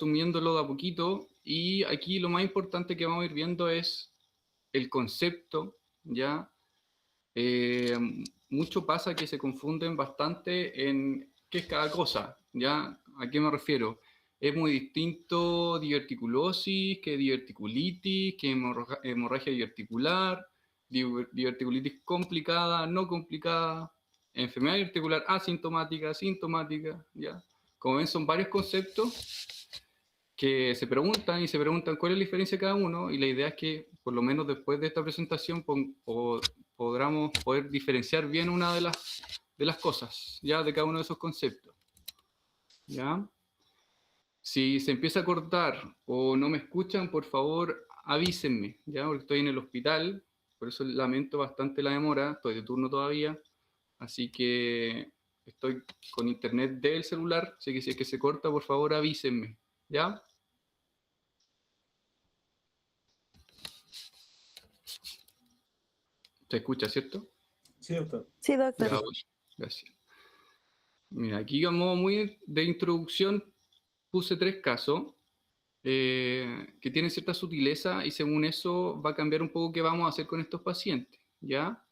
resumiéndolo de a poquito, y aquí lo más importante que vamos a ir viendo es el concepto, ¿ya? Mucho pasa que se confunden bastante en qué es cada cosa, ¿ya? ¿A qué me refiero? Es muy distinto diverticulosis que diverticulitis, que hemorragia diverticular, diverticulitis complicada, no complicada, enfermedad diverticular asintomática, sintomática, ¿ya? Como ven, son varios conceptos que se preguntan y se preguntan cuál es la diferencia de cada uno, y la idea es que, por lo menos después de esta presentación, podamos poder diferenciar bien una de las cosas, ya, de cada uno de esos conceptos, ¿ya? Si se empieza a cortar o no me escuchan, por favor, avísenme, ¿ya? Porque estoy en el hospital, por eso lamento bastante la demora, estoy de turno todavía, así que estoy con internet del celular, así que si es que se corta, por favor, avísenme, ¿ya? ¿Se escucha, cierto? Sí, doctor. Sí, doctor. Ya, bueno, gracias. Mira, aquí como muy de introducción puse 3 casos que tienen cierta sutileza, y según eso va a cambiar un poco qué vamos a hacer con estos pacientes, ¿ya?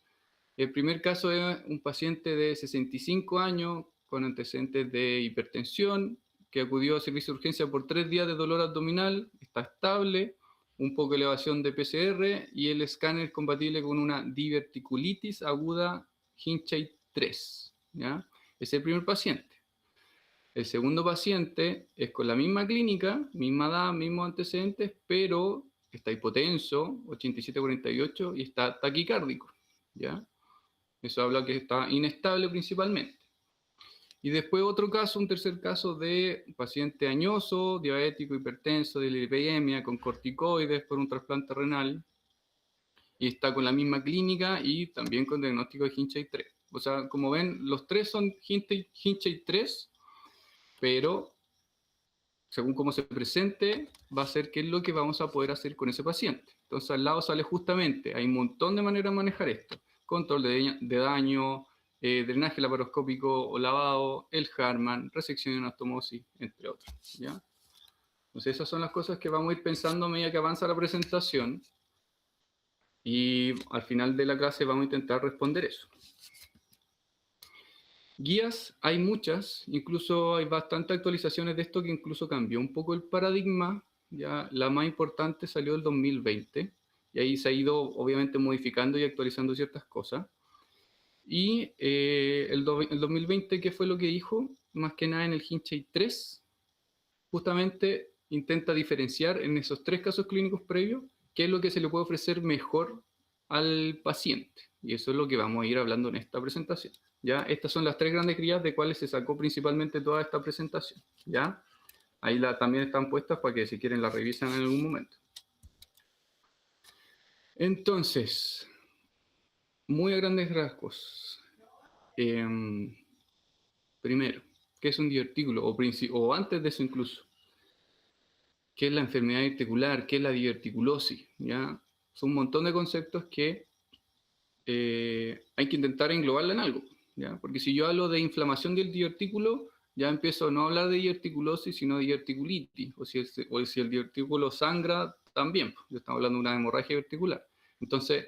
El primer caso es un paciente de 65 años con antecedentes de hipertensión que acudió a servicio de urgencia por 3 días de dolor abdominal, está estable, un poco de elevación de PCR y el escáner es compatible con una diverticulitis aguda Hinchey 3, ¿ya? Ese es el primer paciente. El segundo paciente es con la misma clínica, misma edad, mismos antecedentes, pero está hipotenso, 87-48, y está taquicárdico, ¿ya? Eso habla que está inestable principalmente. Y después otro caso, un tercer caso de paciente añoso, diabético, hipertenso, de lipidemia, con corticoides por un trasplante renal, y está con la misma clínica y también con diagnóstico de Hinchey 3. O sea, como ven, los tres son Hinchey 3, pero según cómo se presente, va a ser qué es lo que vamos a poder hacer con ese paciente. Entonces al lado sale justamente, hay un montón de maneras de manejar esto. Control de daño, drenaje laparoscópico o lavado, el Harman, resección y anastomosis, entre otros, ¿ya? Entonces esas son las cosas que vamos a ir pensando a medida que avanza la presentación, y al final de la clase vamos a intentar responder eso. Guías hay muchas, incluso hay bastantes actualizaciones de esto que incluso cambió un poco el paradigma, ya la más importante salió el 2020, y ahí se ha ido obviamente modificando y actualizando ciertas cosas. Y el 2020, ¿qué fue lo que dijo? Más que nada en el Hinchey 3, justamente intenta diferenciar en esos 3 casos clínicos previos qué es lo que se le puede ofrecer mejor al paciente. Y eso es lo que vamos a ir hablando en esta presentación, ¿ya? Estas son las 3 grandes guías de cuales se sacó principalmente toda esta presentación, ¿ya? Ahí también están puestas para que si quieren la revisen en algún momento. Entonces, muy a grandes rasgos. Primero, ¿qué es un divertículo? O antes de eso incluso, ¿qué es la enfermedad diverticular? ¿Qué es la diverticulosis? ¿Ya? Son un montón de conceptos que hay que intentar englobarla en algo, ¿ya? Porque si yo hablo de inflamación del divertículo, ya empiezo a no hablar de diverticulosis, sino de diverticulitis, o si el divertículo sangra, también, pues, yo estamos hablando de una hemorragia diverticular. Entonces,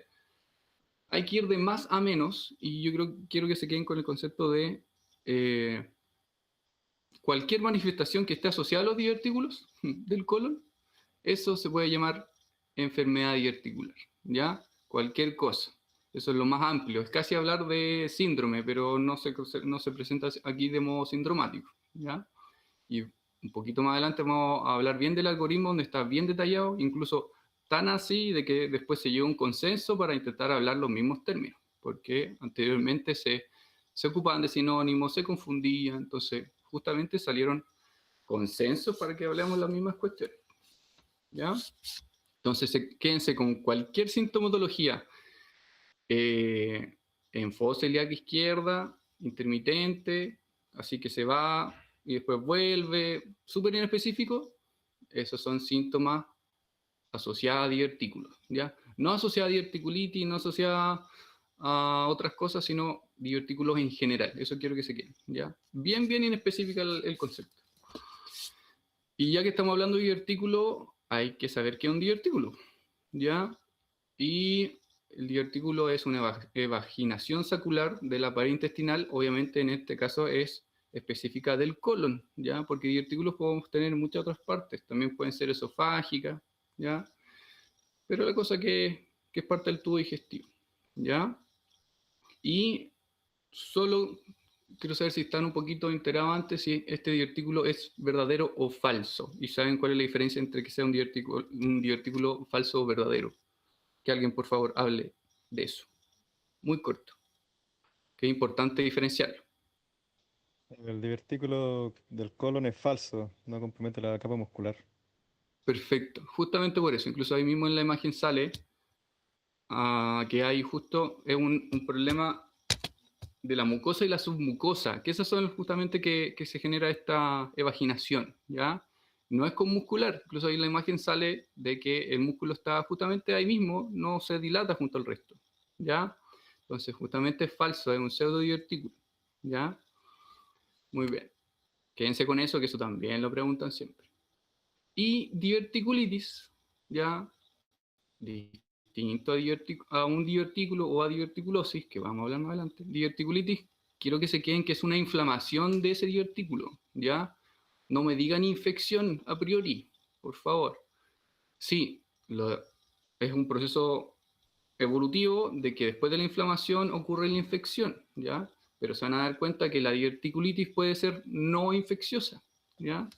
hay que ir de más a menos, y yo quiero que se queden con el concepto de cualquier manifestación que esté asociada a los divertículos del colon, eso se puede llamar enfermedad diverticular, ¿ya? Cualquier cosa. Eso es lo más amplio. Es casi hablar de síndrome, pero no se presenta aquí de modo sindromático, ¿ya? Y un poquito más adelante vamos a hablar bien del algoritmo, donde está bien detallado, incluso tan así de que después se llegó a un consenso para intentar hablar los mismos términos, porque anteriormente se ocupaban de sinónimos, se confundían, entonces justamente salieron consensos para que hablemos las mismas cuestiones, ¿ya? Entonces quédense con cualquier sintomatología en fosa ilíaca izquierda, intermitente, así que se va y después vuelve, súper inespecífico. Esos son síntomas asociados a divertículos, ¿ya? No asociados a diverticulitis, no asociados a otras cosas, sino divertículos en general. Eso quiero que se quede, ¿ya? Bien inespecífica el concepto. Y ya que estamos hablando de divertículo, hay que saber qué es un divertículo, ¿ya? Y el divertículo es una evaginación sacular de la pared intestinal, obviamente en este caso es específica del colon, ¿ya? Porque divertículos podemos tener en muchas otras partes, también pueden ser esofágicas, ¿ya? Pero la cosa que es parte del tubo digestivo, ¿ya? Y solo quiero saber si están un poquito enterados antes si este divertículo es verdadero o falso. ¿Y saben cuál es la diferencia entre que sea un divertículo falso o verdadero? Que alguien, por favor, hable de eso. Muy corto. Que es importante diferenciarlo. El divertículo del colon es falso, no compromete la capa muscular. Perfecto. Justamente por eso. Incluso ahí mismo en la imagen sale que hay justo es un problema de la mucosa y la submucosa, que esas son justamente que se genera esta evaginación, ¿ya? No es con muscular, incluso ahí en la imagen sale de que el músculo está justamente ahí mismo, no se dilata junto al resto, ¿ya? Entonces justamente es falso, es un pseudodivertículo, ¿ya? Muy bien, quédense con eso, que eso también lo preguntan siempre. Y diverticulitis, ¿ya? Distinto a un divertículo o a diverticulosis, que vamos a hablar más adelante. Diverticulitis, quiero que se queden que es una inflamación de ese divertículo, ¿ya? No me digan infección a priori, por favor. Sí, es un proceso evolutivo de que después de la inflamación ocurre la infección, ¿ya? Pero se van a dar cuenta que la diverticulitis puede ser no infecciosa, ¿ya?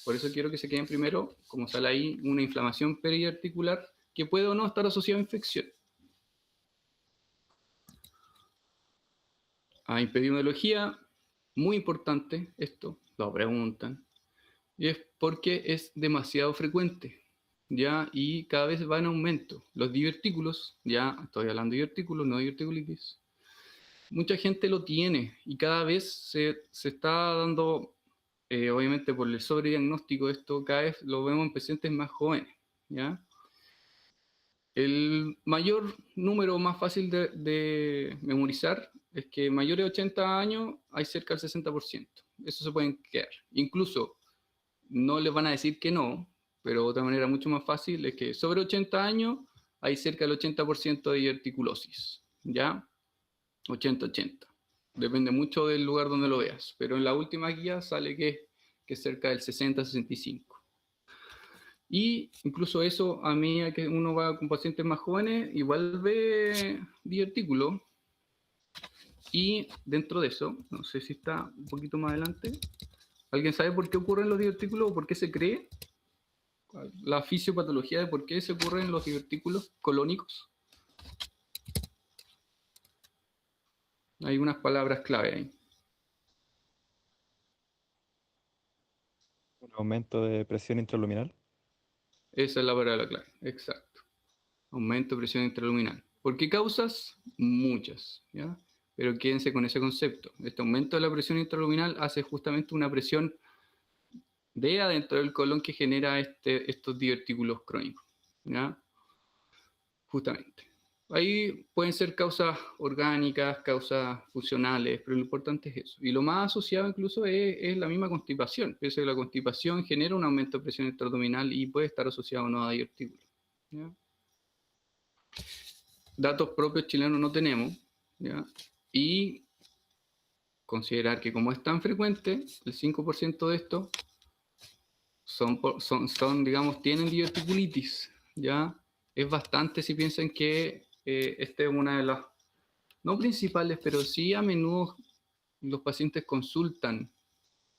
Por eso quiero que se queden primero, como sale ahí, una inflamación periarticular que puede o no estar asociada a infección. A epidemiología, muy importante esto, lo preguntan, y es porque es demasiado frecuente, ¿ya? Y cada vez va en aumento. Los divertículos, ya estoy hablando de divertículos, no diverticulitis, mucha gente lo tiene y cada vez se está dando, obviamente por el sobrediagnóstico, esto cada vez lo vemos en pacientes más jóvenes, ¿ya? El mayor número más fácil de memorizar es que mayores de 80 años hay cerca del 60%. Eso se pueden quedar. Incluso no les van a decir que no, pero otra manera mucho más fácil es que sobre 80 años hay cerca del 80% de diverticulosis. ¿Ya? 80-80. Depende mucho del lugar donde lo veas, pero en la última guía sale que es cerca del 60-65. Y incluso eso, a medida que uno va con pacientes más jóvenes, igual ve divertículo. Y dentro de eso, no sé si está un poquito más adelante, ¿alguien sabe por qué ocurren los divertículos o por qué se cree? La fisiopatología de por qué se ocurren los divertículos colónicos. Hay unas palabras clave ahí. Un aumento de presión intraluminal. Esa es la palabra clave, exacto. Aumento de presión intraluminal. ¿Por qué causas? Muchas, ¿ya? Pero quédense con ese concepto. Este aumento de la presión intraluminal hace justamente una presión de adentro del colon que genera estos divertículos crónicos, ¿ya? Justamente. Ahí pueden ser causas orgánicas, causas funcionales, pero lo importante es eso. Y lo más asociado incluso es la misma constipación. Piensa que la constipación genera un aumento de presión intraabdominal y puede estar asociado o no a divertículos, ¿ya? Datos propios chilenos no tenemos, ¿ya? Y considerar que como es tan frecuente, el 5% de esto digamos, tienen diverticulitis, ¿ya? Es bastante si piensan que esta es una de las, no principales, pero sí a menudo los pacientes consultan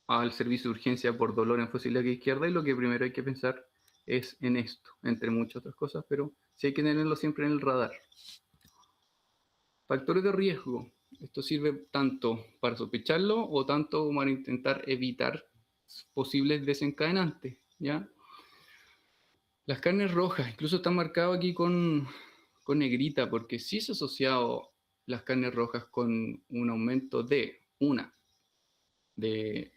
al servicio de urgencia por dolor en fosa ilíaca izquierda y lo que primero hay que pensar es en esto, entre muchas otras cosas, pero sí hay que tenerlo siempre en el radar. Factores de riesgo. Esto sirve tanto para sospecharlo o tanto como para intentar evitar posibles desencadenantes, ¿ya? Las carnes rojas, incluso están marcadas aquí con negrita, porque sí se ha asociado las carnes rojas con un aumento de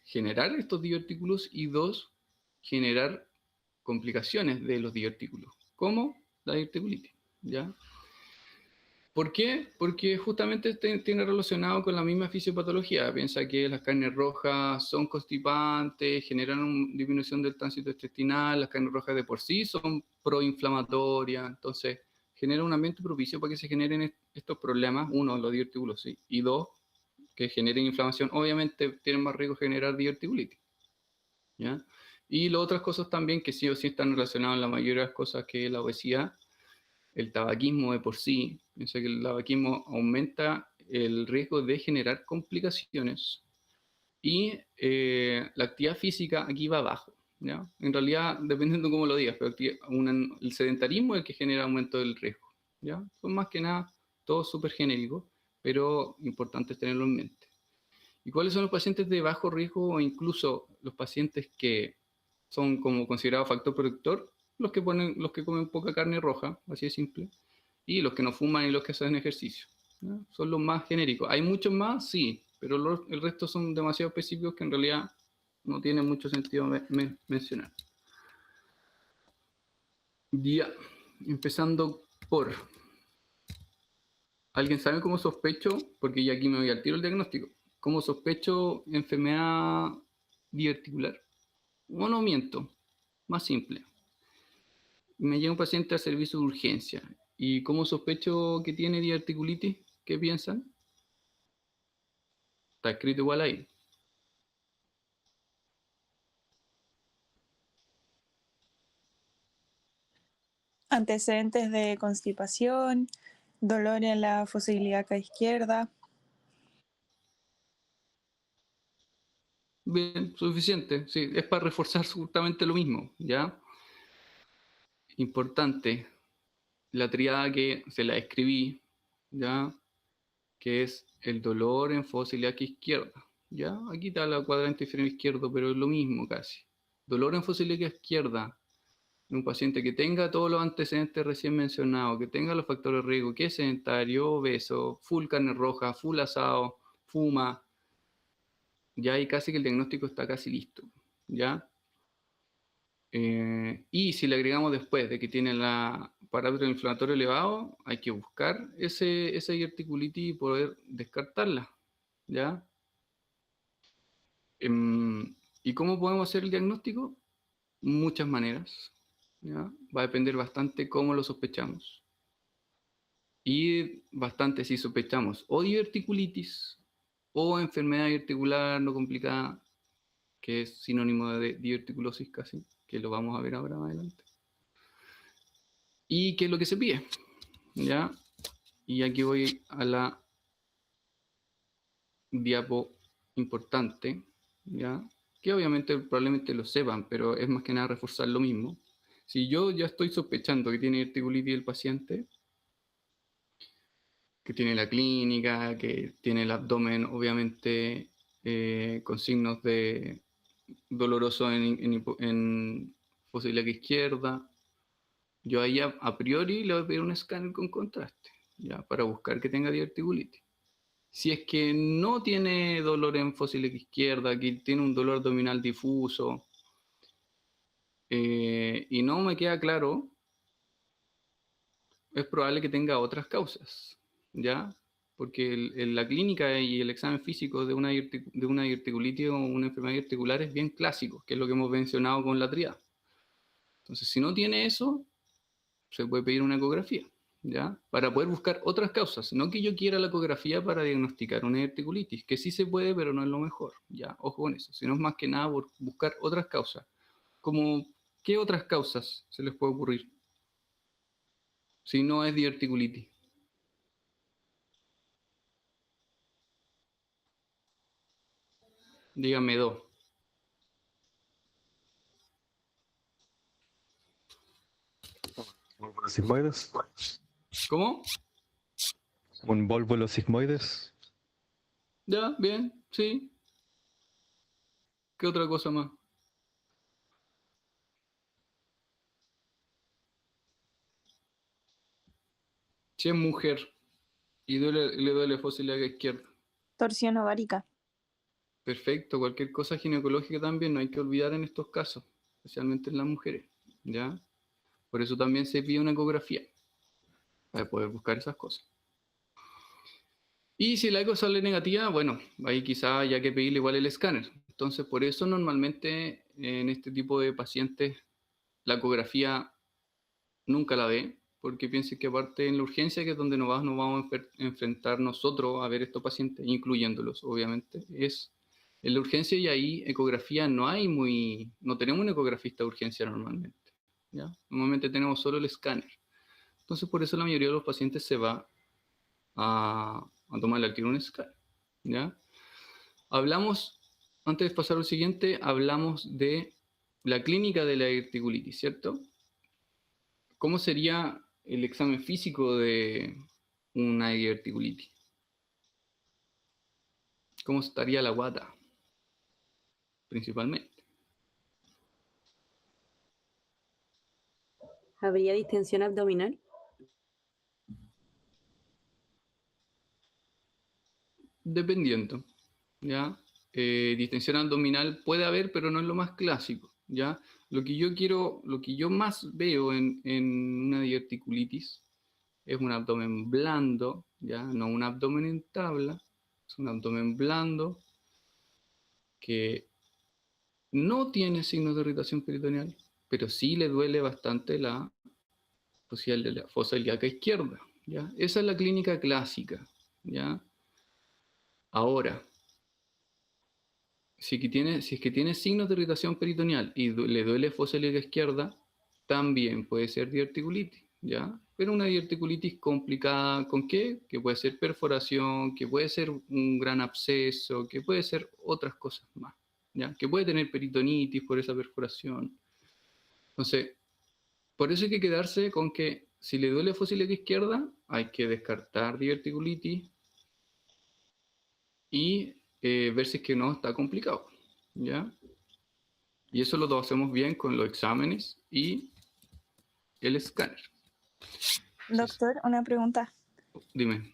generar estos divertículos y dos, generar complicaciones de los divertículos, como la diverticulitis, ¿ya? ¿Por qué? Porque justamente tiene relacionado con la misma fisiopatología. Piensa que las carnes rojas son constipantes, generan una disminución del tránsito intestinal, las carnes rojas de por sí son proinflamatorias, entonces genera un ambiente propicio para que se generen estos problemas, uno, los diverticulosis, y dos, que generen inflamación. Obviamente tienen más riesgo de generar diverticulitis, ¿ya? Y las otras cosas también que sí o sí están relacionadas en la mayoría de las cosas, que es la obesidad, el tabaquismo de por sí. Piensa que el tabaquismo aumenta el riesgo de generar complicaciones y la actividad física aquí va abajo, ¿ya? En realidad, dependiendo de cómo lo digas, pero el sedentarismo es el que genera aumento del riesgo, ¿ya? Son más que nada todos súper genéricos, pero importante tenerlo en mente. ¿Y cuáles son los pacientes de bajo riesgo o incluso los pacientes que son como considerados factor protector? Los que comen poca carne roja, así de simple, y los que no fuman y los que hacen ejercicio, ¿no? Son los más genéricos. ¿Hay muchos más? Sí, pero el resto son demasiado específicos que en realidad no tiene mucho sentido mencionar. Ya, empezando por... ¿Alguien sabe cómo sospecho? Porque ya aquí me voy al tiro el diagnóstico. ¿Cómo sospecho enfermedad diverticular? O no miento, más simple. Me llega un paciente al servicio de urgencia. ¿Y cómo sospecho que tiene diverticulitis? ¿Qué piensan? Está escrito igual ahí. Antecedentes de constipación, dolor en la fosa ilíaca izquierda. Bien, suficiente. Sí, es para reforzar justamente lo mismo, ¿ya? Importante. La triada que se la escribí, ¿ya? Que es el dolor en fosa ilíaca izquierda, ¿ya? Aquí está la cuadrante inferior izquierdo, pero es lo mismo casi. Dolor en fosa ilíaca izquierda en un paciente que tenga todos los antecedentes recién mencionados, que tenga los factores de riesgo, que es sedentario, obeso, full carne roja, full asado, fuma, ya ahí casi que el diagnóstico está casi listo, ¿ya? Y si le agregamos después de que tiene la parámetro inflamatorio elevado, hay que buscar esa diverticulitis y poder descartarla, ¿ya? ¿Y cómo podemos hacer el diagnóstico? Muchas maneras, ¿ya? Va a depender bastante cómo lo sospechamos. Y bastante si sospechamos o diverticulitis o enfermedad diverticular no complicada, que es sinónimo de diverticulosis casi, que lo vamos a ver ahora más adelante. ¿Y qué es lo que se pide? ¿Ya? Y aquí voy a la diapo importante, ¿ya? Que obviamente probablemente lo sepan, pero es más que nada reforzar lo mismo. Si yo ya estoy sospechando que tiene diverticulitis el paciente, que tiene la clínica, que tiene el abdomen obviamente con signos de doloroso en fosa ilíaca izquierda, yo ahí a priori le voy a pedir un escáner con contraste, ¿ya? Para buscar que tenga diverticulitis. Si es que no tiene dolor en fosa ilíaca izquierda, que tiene un dolor abdominal difuso, y no me queda claro, es probable que tenga otras causas, ¿ya? Porque la clínica y el examen físico de una diverticulitis o una enfermedad diverticular es bien clásico, que es lo que hemos mencionado con la triada. Entonces, si no tiene eso, se puede pedir una ecografía, ¿ya? Para poder buscar otras causas. No que yo quiera la ecografía para diagnosticar una diverticulitis, que sí se puede, pero no es lo mejor, ¿ya? Ojo con eso. Sino es más que nada por buscar otras causas. Como, ¿qué otras causas se les puede ocurrir si no es diverticulitis? Dígame dos. ¿Volvulos sigmoides? ¿Cómo? ¿Un volvulo sigmoides? Ya, bien, sí. ¿Qué otra cosa más? Si es mujer y le duele fosa ilíaca izquierda. Torsión ovárica. Perfecto, cualquier cosa ginecológica también no hay que olvidar en estos casos, especialmente en las mujeres, ¿ya? Por eso también se pide una ecografía, para poder buscar esas cosas. Y si la eco sale negativa, bueno, ahí quizá haya que pedirle igual el escáner. Entonces, por eso normalmente en este tipo de pacientes la ecografía nunca la ve, porque piense que aparte en la urgencia, que es donde nos vamos a enfrentar nosotros a ver estos pacientes, incluyéndolos, obviamente, es en la urgencia, y ahí ecografía no tenemos un ecografista de urgencia normalmente, ¿ya? Normalmente tenemos solo el escáner. Entonces, por eso la mayoría de los pacientes se va a tomar al tiro un escáner, ¿ya? Hablamos, antes de pasar al siguiente, hablamos de la clínica de la diverticulitis, ¿cierto? ¿Cómo sería el examen físico de una diverticulitis? ¿Cómo estaría la guata, principalmente? ¿Habría distensión abdominal? Dependiendo, ¿ya? Distensión abdominal puede haber, pero no es lo más clásico, ¿ya? Lo que yo más veo en una diverticulitis es un abdomen blando, ¿ya? No un abdomen en tabla, es un abdomen blando que no tiene signos de irritación peritoneal, pero sí le duele bastante la posibilidad de la fosa ilíaca izquierda, ¿ya? Esa es la clínica clásica, ¿ya? Ahora, si es que tiene signos de irritación peritoneal y le duele fosa ilíaca izquierda, también puede ser diverticulitis, ¿ya? Pero una diverticulitis complicada, ¿con qué? Que puede ser perforación, que puede ser un gran absceso, que puede ser otras cosas más, ¿ya? Que puede tener peritonitis por esa perforación. Entonces, por eso hay que quedarse con que si le duele fosa ilíaca izquierda, hay que descartar diverticulitis y ver si es que no está complicado, ¿ya? Y eso lo hacemos bien con los exámenes y el escáner. Doctor, una pregunta. Dime.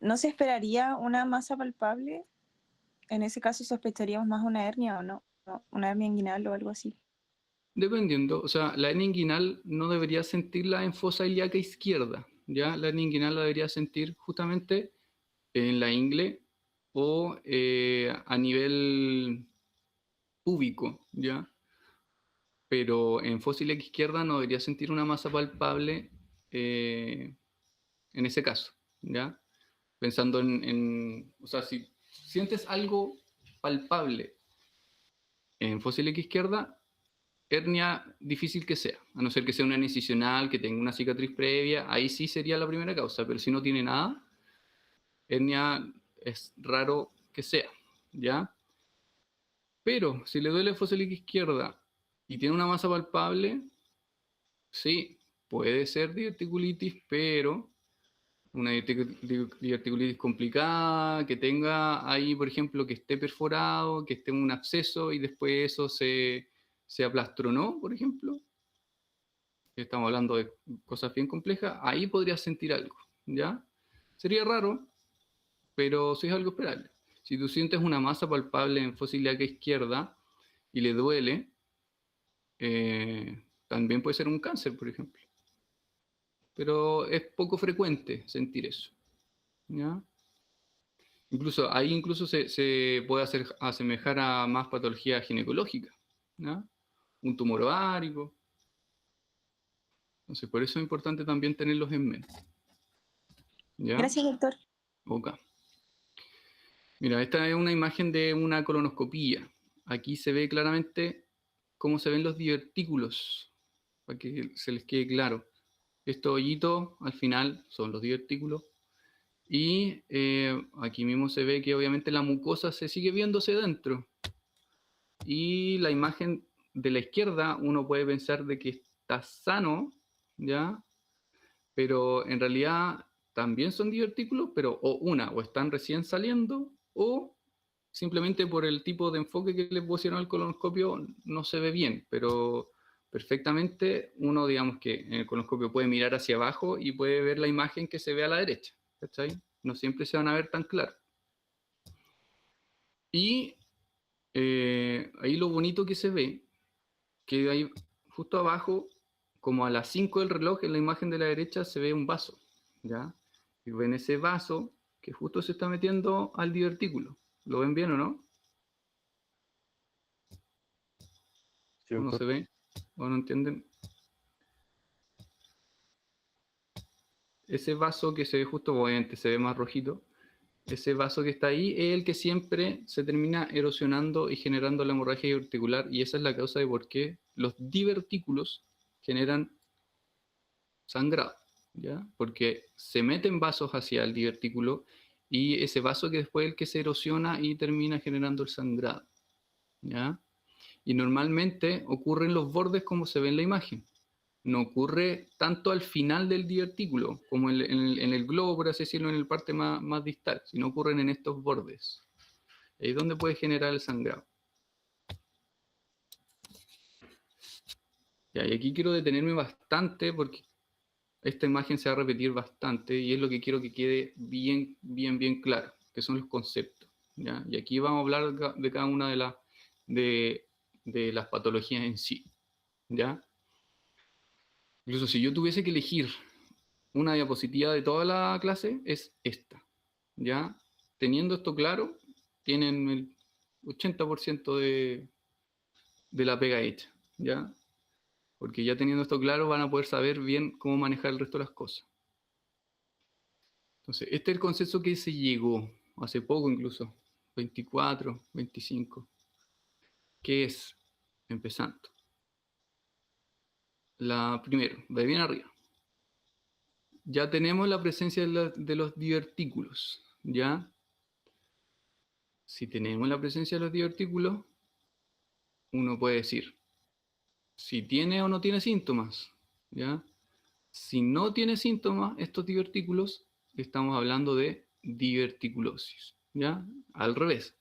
¿No se esperaría una masa palpable? En ese caso sospecharíamos más una hernia o no, una hernia inguinal o algo así. Dependiendo, o sea, la hernia inguinal no debería sentirla en fosa ilíaca izquierda, ¿ya? La hernia inguinal la debería sentir justamente en la ingle o a nivel púbico, ¿ya? Pero en fosa ilíaca izquierda no debería sentir una masa palpable en ese caso, ¿ya? Pensando o sea, si sientes algo palpable en fosa ilíaca izquierda, hernia difícil que sea, a no ser que sea una incisional, que tenga una cicatriz previa, ahí sí sería la primera causa, pero si no tiene nada, hernia es raro que sea, ¿ya? Pero si le duele fosa ilíaca izquierda y tiene una masa palpable, sí, puede ser diverticulitis, pero una diverticulitis complicada, que tenga ahí, por ejemplo, que esté perforado, que esté en un absceso y después eso se aplastronó, por ejemplo. Estamos hablando de cosas bien complejas, ahí podrías sentir algo, ¿ya? Sería raro, pero sí es algo esperable. Si tú sientes una masa palpable en fosa ilíaca izquierda y le duele, también puede ser un cáncer, por ejemplo. Pero es poco frecuente sentir eso, ¿ya? Incluso ahí se puede asemejar a más patología ginecológica, ¿ya? Un tumor ovárico. Entonces, por eso es importante también tenerlos en mente, ¿ya? Gracias, doctor. Ok. Mira, esta es una imagen de una colonoscopía. Aquí se ve claramente cómo se ven los divertículos, para que se les quede claro. Estos hoyitos al final son los divertículos. Y aquí mismo se ve que obviamente la mucosa se sigue viéndose dentro. Y la imagen de la izquierda uno puede pensar de que está sano, ¿ya? Pero en realidad también son divertículos, pero o están recién saliendo, o simplemente por el tipo de enfoque que le pusieron al colonoscopio no se ve bien, pero perfectamente uno, digamos que en el colonoscopio puede mirar hacia abajo y puede ver la imagen que se ve a la derecha, ¿cachai? No siempre se van a ver tan claro. Y ahí lo bonito que se ve, que hay justo abajo, como a las 5 del reloj, en la imagen de la derecha se ve un vaso, ¿ya? Y ven ese vaso, que justo se está metiendo al divertículo. ¿Lo ven bien o no? Sí, ¿O no doctor. se ve? ¿O no entienden? Ese vaso que se ve justo, obviamente se ve más rojito, ese vaso que está ahí es el que siempre se termina erosionando y generando la hemorragia diverticular, y esa es la causa de por qué los divertículos generan sangrado, ¿ya? Porque se meten vasos hacia el divertículo y ese vaso que después es el que se erosiona y termina generando el sangrado, ¿ya? Y normalmente ocurre en los bordes como se ve en la imagen. No ocurre tanto al final del divertículo, como en el globo, por así decirlo, en la parte más distal, sino ocurren en estos bordes. Ahí es donde puede generar el sangrado. Ya, y aquí quiero detenerme bastante porque esta imagen se va a repetir bastante y es lo que quiero que quede bien claro, que son los conceptos, ¿ya? Y aquí vamos a hablar de cada una de las patologías en sí, ¿ya? Incluso si yo tuviese que elegir una diapositiva de toda la clase, es esta, ¿ya? Teniendo esto claro, tienen el 80% de la pega hecha, ¿ya? Porque ya teniendo esto claro van a poder saber bien cómo manejar el resto de las cosas. Entonces, este es el consenso que se llegó hace poco incluso, 24, 25, que es, empezando, primero, de bien arriba, ya tenemos la presencia de los divertículos, ¿ya? Si tenemos la presencia de los divertículos, uno puede decir si tiene o no tiene síntomas, ¿ya? Si no tiene síntomas, estos divertículos, estamos hablando de diverticulosis, ¿ya? Al revés,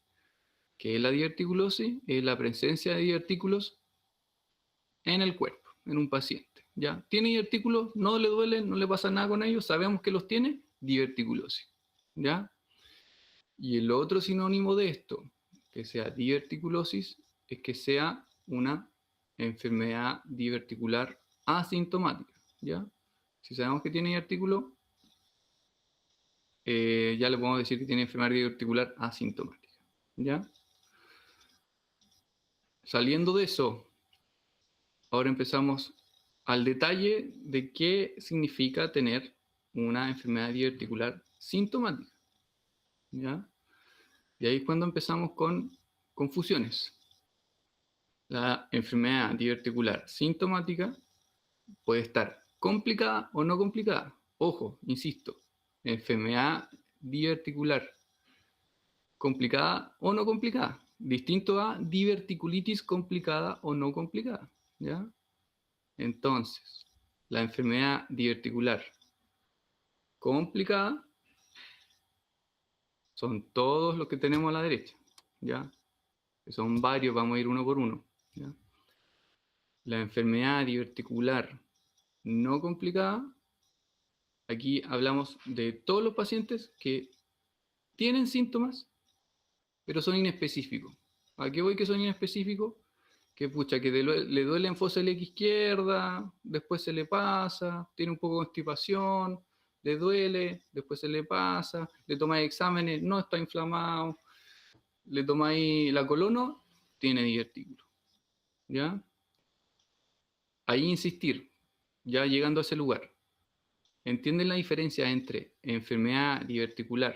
¿qué es la diverticulosis? Es la presencia de divertículos en el cuerpo, en un paciente, ¿ya? ¿Tiene divertículos? ¿No le duelen? ¿No le pasa nada con ellos? ¿Sabemos que los tiene? Diverticulosis, ¿ya? Y el otro sinónimo de esto, que sea diverticulosis, es que sea una enfermedad diverticular asintomática, ¿ya? Si sabemos que tiene divertículo, ya le podemos decir que tiene enfermedad diverticular asintomática, ¿ya? Saliendo de eso, ahora empezamos al detalle de qué significa tener una enfermedad diverticular sintomática, ¿ya? Y ahí es cuando empezamos con confusiones. La enfermedad diverticular sintomática puede estar complicada o no complicada. Ojo, insisto, enfermedad diverticular complicada o no complicada. Distinto a diverticulitis complicada o no complicada, ¿ya? Entonces, la enfermedad diverticular complicada son todos los que tenemos a la derecha, ¿ya? Que son varios, vamos a ir uno por uno, ¿ya? La enfermedad diverticular no complicada, aquí hablamos de todos los pacientes que tienen síntomas, pero son inespecíficos. ¿A qué voy que son inespecíficos? Que pucha, que le duele en fosa ilíaca izquierda, después se le pasa, tiene un poco de constipación, le duele, después se le pasa, le tomáis exámenes, no está inflamado, le tomáis la colono, tiene divertículo, ¿ya? Ahí insistir, ya llegando a ese lugar. ¿Entienden la diferencia entre enfermedad diverticular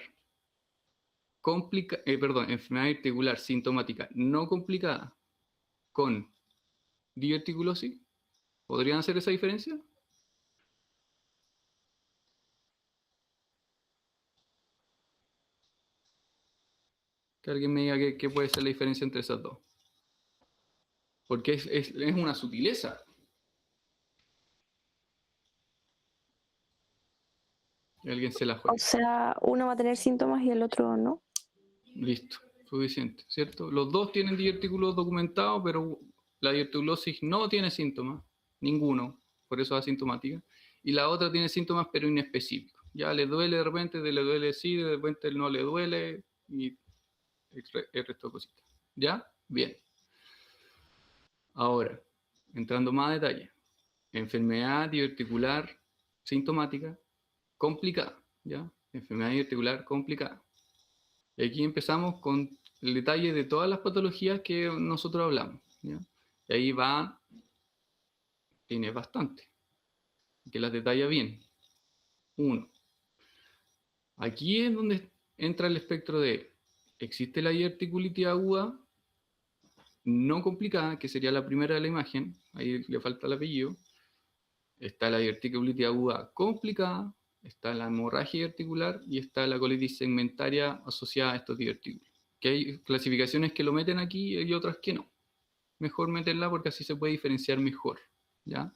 enfermedad diverticular sintomática no complicada con diverticulosis? ¿Podrían hacer esa diferencia? Que alguien me diga qué puede ser la diferencia entre esas dos. Porque es una sutileza. Y alguien se la O juega. sea, uno va a tener síntomas y el otro no. Listo, suficiente, ¿cierto? Los dos tienen divertículos documentados, pero la diverticulosis no tiene síntomas, ninguno, por eso es asintomática. Y la otra tiene síntomas, pero inespecíficos. Ya le duele de repente, le duele sí, de repente no le duele, y el resto de cositas. ¿Ya? Bien. Ahora, entrando más a detalle. Enfermedad diverticular sintomática complicada, ¿ya? enfermedad diverticular complicada. Y aquí empezamos con el detalle de todas las patologías que nosotros hablamos, ¿ya? Y ahí tiene bastante, que las detalla bien. 1. Aquí es donde entra el espectro de, existe la diverticulitis aguda no complicada, que sería la primera de la imagen, ahí le falta el apellido. Está la diverticulitis aguda complicada, está la hemorragia diverticular y está la colitis segmentaria asociada a estos divertículos. Que hay clasificaciones que lo meten aquí y otras que no. Mejor meterla porque así se puede diferenciar mejor, ¿ya?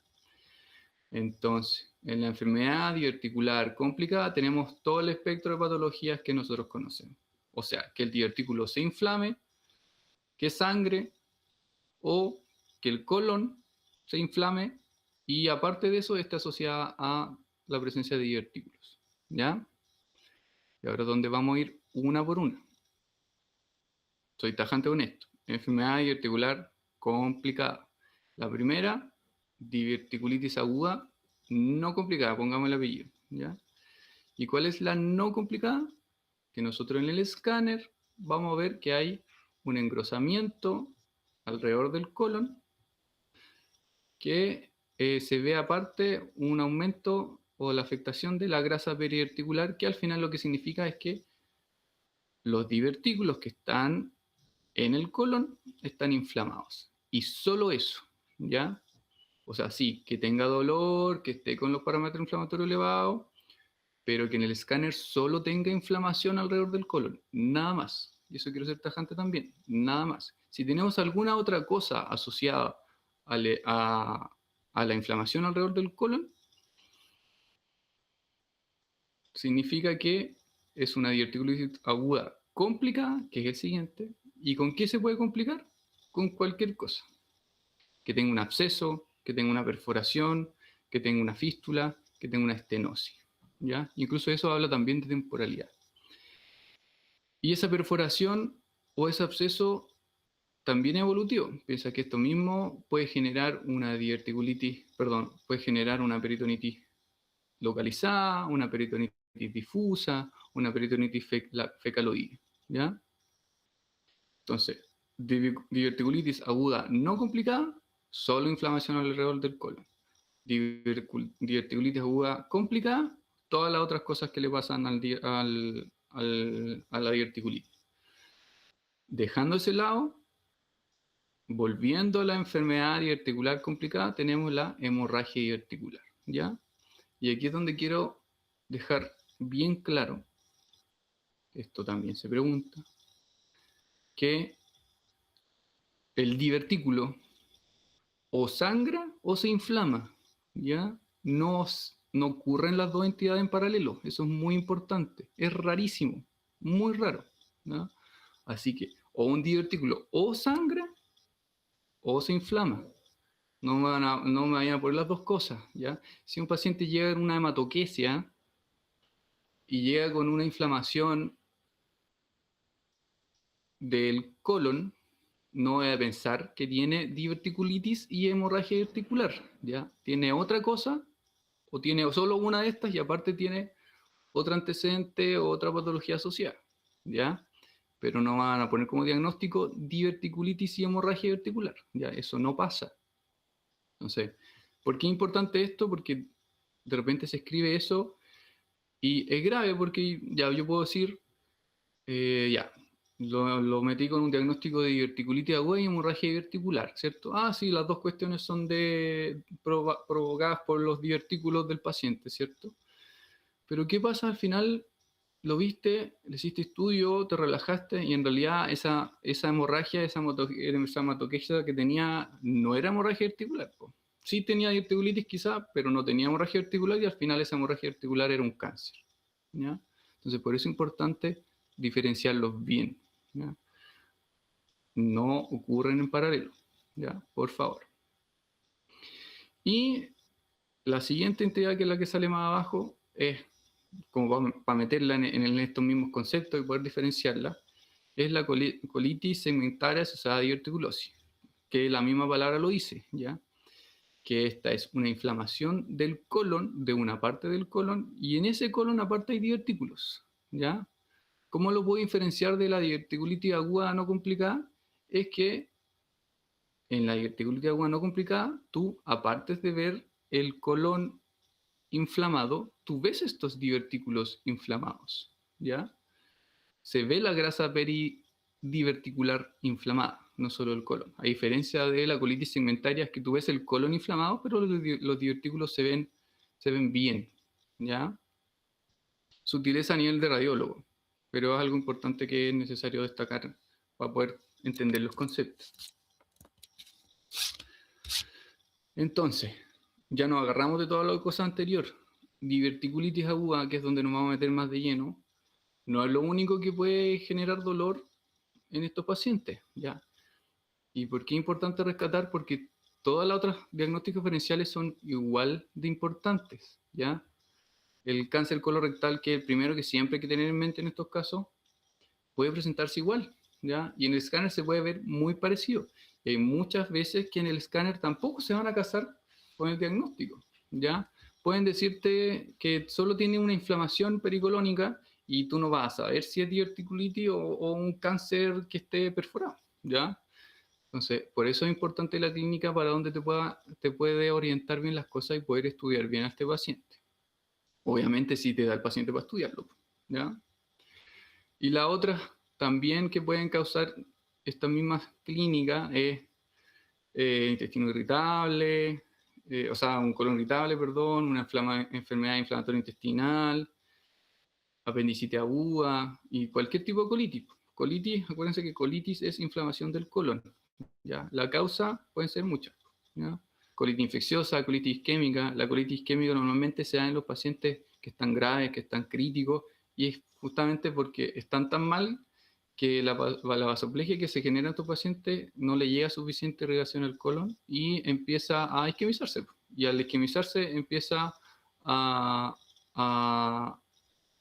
Entonces, en la enfermedad diverticular complicada tenemos todo el espectro de patologías que nosotros conocemos. O sea, que el divertículo se inflame, que sangre o que el colon se inflame y aparte de eso esté asociada a la presencia de divertículos, ¿ya? Y ahora ¿dónde vamos a ir una por una? Soy tajante con esto. Enfermedad diverticular complicada. La primera, diverticulitis aguda no complicada, pongamos el apellido, ¿ya? ¿Y cuál es la no complicada? Que nosotros en el escáner vamos a ver que hay un engrosamiento alrededor del colon que se ve aparte un aumento o la afectación de la grasa periarticular, que al final lo que significa es que los divertículos que están en el colon están inflamados. Y solo eso, ¿ya? O sea, sí, que tenga dolor, que esté con los parámetros inflamatorios elevados, pero que en el escáner solo tenga inflamación alrededor del colon, nada más. Y eso quiero ser tajante también, nada más. Si tenemos alguna otra cosa asociada a la inflamación alrededor del colon, significa que es una diverticulitis aguda complicada, que es el siguiente. ¿Y con qué se puede complicar? Con cualquier cosa. Que tenga un absceso, que tenga una perforación, que tenga una fístula, que tenga una estenosis, ¿ya? Incluso eso habla también de temporalidad. Y esa perforación o ese absceso también es evolutivo. Piensa que esto mismo puede generar una diverticulitis, perdón, puede generar una peritonitis localizada, una peritonitis difusa, una peritonitis fecaloide, ¿ya? Entonces, diverticulitis aguda no complicada, solo inflamación alrededor del colon. Diverticulitis aguda complicada, todas las otras cosas que le pasan a la diverticulitis. Dejando ese lado, volviendo a la enfermedad diverticular complicada, tenemos la hemorragia diverticular, ¿ya? Y aquí es donde quiero dejar bien claro, esto también se pregunta, que el divertículo o sangra o se inflama, ¿ya? No ocurren las dos entidades en paralelo, eso es muy importante, es rarísimo, muy raro, ¿no? Así que o un divertículo o sangra o se inflama. No me vayan a poner las dos cosas, ¿ya? Si un paciente llega con una hematoquesia y llega con una inflamación del colon, no voy a pensar que tiene diverticulitis y hemorragia diverticular, ¿ya? Tiene otra cosa, o tiene solo una de estas y aparte tiene otro antecedente o otra patología asociada, ¿ya? Pero no van a poner como diagnóstico diverticulitis y hemorragia diverticular, ¿ya? Eso no pasa. Entonces, ¿por qué es importante esto? Porque de repente se escribe eso y es grave porque ya yo puedo decir, ya, lo metí con un diagnóstico de diverticulitis aguda y hemorragia diverticular, ¿cierto? Ah, sí, las dos cuestiones son provocadas por los divertículos del paciente, ¿cierto? Pero ¿qué pasa al final? Lo viste, le hiciste estudio, te relajaste y en realidad esa hemorragia, esa hematoquesia que tenía no era hemorragia articular. Sí tenía diverticulitis quizá, pero no tenía hemorragia articular y al final esa hemorragia articular era un cáncer, ¿ya? Entonces por eso es importante diferenciarlos bien, ¿ya? No ocurren en paralelo, ¿ya? Por favor. Y la siguiente entidad, que es la que sale más abajo, es como para meterla en estos mismos conceptos y poder diferenciarla, es la colitis segmentaria asociada a diverticulosis, que la misma palabra lo dice, ¿ya? que esta es una inflamación del colon, de una parte del colon, y en ese colon aparte hay divertículos, ¿ya? ¿Cómo lo puedo diferenciar de la diverticulitis aguda no complicada? Es que en la diverticulitis aguda no complicada, tú, aparte de ver el colon inflamado, tú ves estos divertículos inflamados, ¿ya? Se ve la grasa peridiverticular inflamada, no solo el colon. A diferencia de la colitis segmentaria, es que tú ves el colon inflamado, pero los divertículos se ven bien, ¿ya? Sutileza a nivel de radiólogo, pero es algo importante que es necesario destacar para poder entender los conceptos. Entonces, ya nos agarramos de toda la cosa anterior. Diverticulitis aguda, que es donde nos vamos a meter más de lleno, no es lo único que puede generar dolor en estos pacientes, ¿ya? ¿Y por qué es importante rescatar? Porque todas las otras diagnósticos diferenciales son igual de importantes, ¿ya? El cáncer colorectal, que es el primero que siempre hay que tener en mente en estos casos, puede presentarse igual, ¿ya? Y en el escáner se puede ver muy parecido. Y hay muchas veces que en el escáner tampoco se van a casar con el diagnóstico, ¿ya? Pueden decirte que solo tiene una inflamación pericolónica y tú no vas a saber si es diverticulitis o un cáncer que esté perforado, ¿ya? Entonces, por eso es importante la clínica para donde te puede orientar bien las cosas y poder estudiar bien a este paciente. Obviamente si te da el paciente para estudiarlo, ¿ya? Y la otra también que pueden causar estas mismas clínicas es intestino irritable, un colon irritable, perdón, una enfermedad inflamatoria intestinal, apendicitis aguda y cualquier tipo de colitis. Colitis, acuérdense que colitis es inflamación del colon, ¿ya? La causa pueden ser muchas, ¿ya? Colitis infecciosa, colitis isquémica. La colitis isquémica normalmente se da en los pacientes que están graves, que están críticos, y es justamente porque están tan mal que la vasoplegia que se genera en estos pacientes no le llega suficiente irrigación al colon y empieza a isquemizarse. Y al isquemizarse empieza a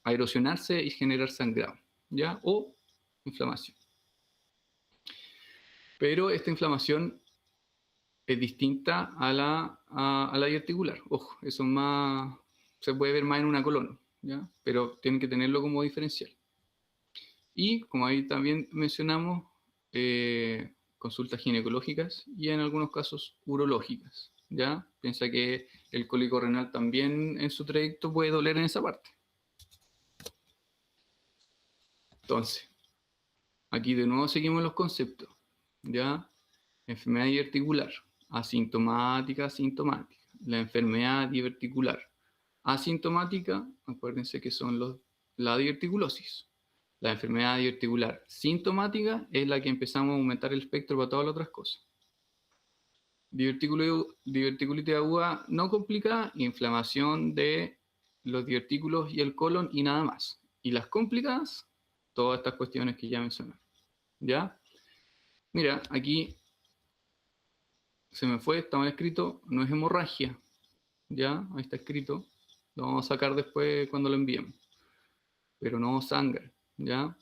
erosionarse y generar sangrado, ¿ya? O inflamación. Pero esta inflamación es distinta a la articular. Ojo, eso se puede ver más en una colon, ¿ya? Pero tienen que tenerlo como diferencial. Y como ahí también mencionamos, consultas ginecológicas y en algunos casos urológicas, ¿ya? Piensa que el cólico renal también en su trayecto puede doler en esa parte. Entonces, aquí de nuevo seguimos los conceptos, ¿ya? Enfermedad diverticular, asintomática, sintomática. La enfermedad diverticular asintomática, acuérdense que son la diverticulosis. La enfermedad diverticular sintomática es la que empezamos a aumentar el espectro para todas las otras cosas. Diverticulitis aguda no complicada, inflamación de los divertículos y el colon y nada más. Y las complicadas, todas estas cuestiones que ya mencioné. ¿Ya? Mira, aquí se me fue, está mal escrito, no es hemorragia. ¿Ya? Ahí está escrito. Lo vamos a sacar después cuando lo enviemos. Pero no sangra. ¿Ya?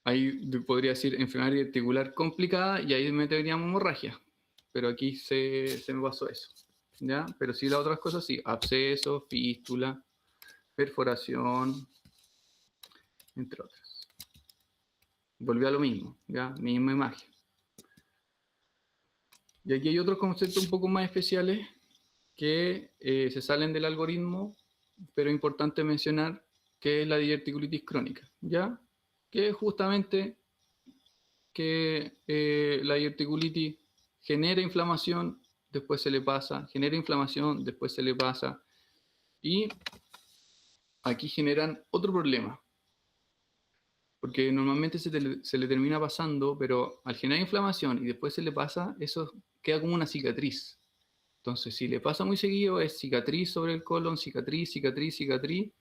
Ahí podría decir enfermedad diverticular complicada y ahí meteríamos hemorragia. Pero aquí se me pasó eso. ¿Ya? Pero sí las otras cosas sí. Absceso, fístula, perforación, entre otras. Volvió a lo mismo. ¿Ya? Misma imagen. Y aquí hay otros conceptos un poco más especiales que se salen del algoritmo, pero es importante mencionar que es la diverticulitis crónica, ¿ya? Que es justamente que la diverticulitis genera inflamación, después se le pasa, genera inflamación, después se le pasa, y aquí generan otro problema, porque normalmente se le termina pasando, pero al generar inflamación y después se le pasa, eso queda como una cicatriz. Entonces, si le pasa muy seguido, es cicatriz sobre el colon, cicatriz, cicatriz, cicatriz,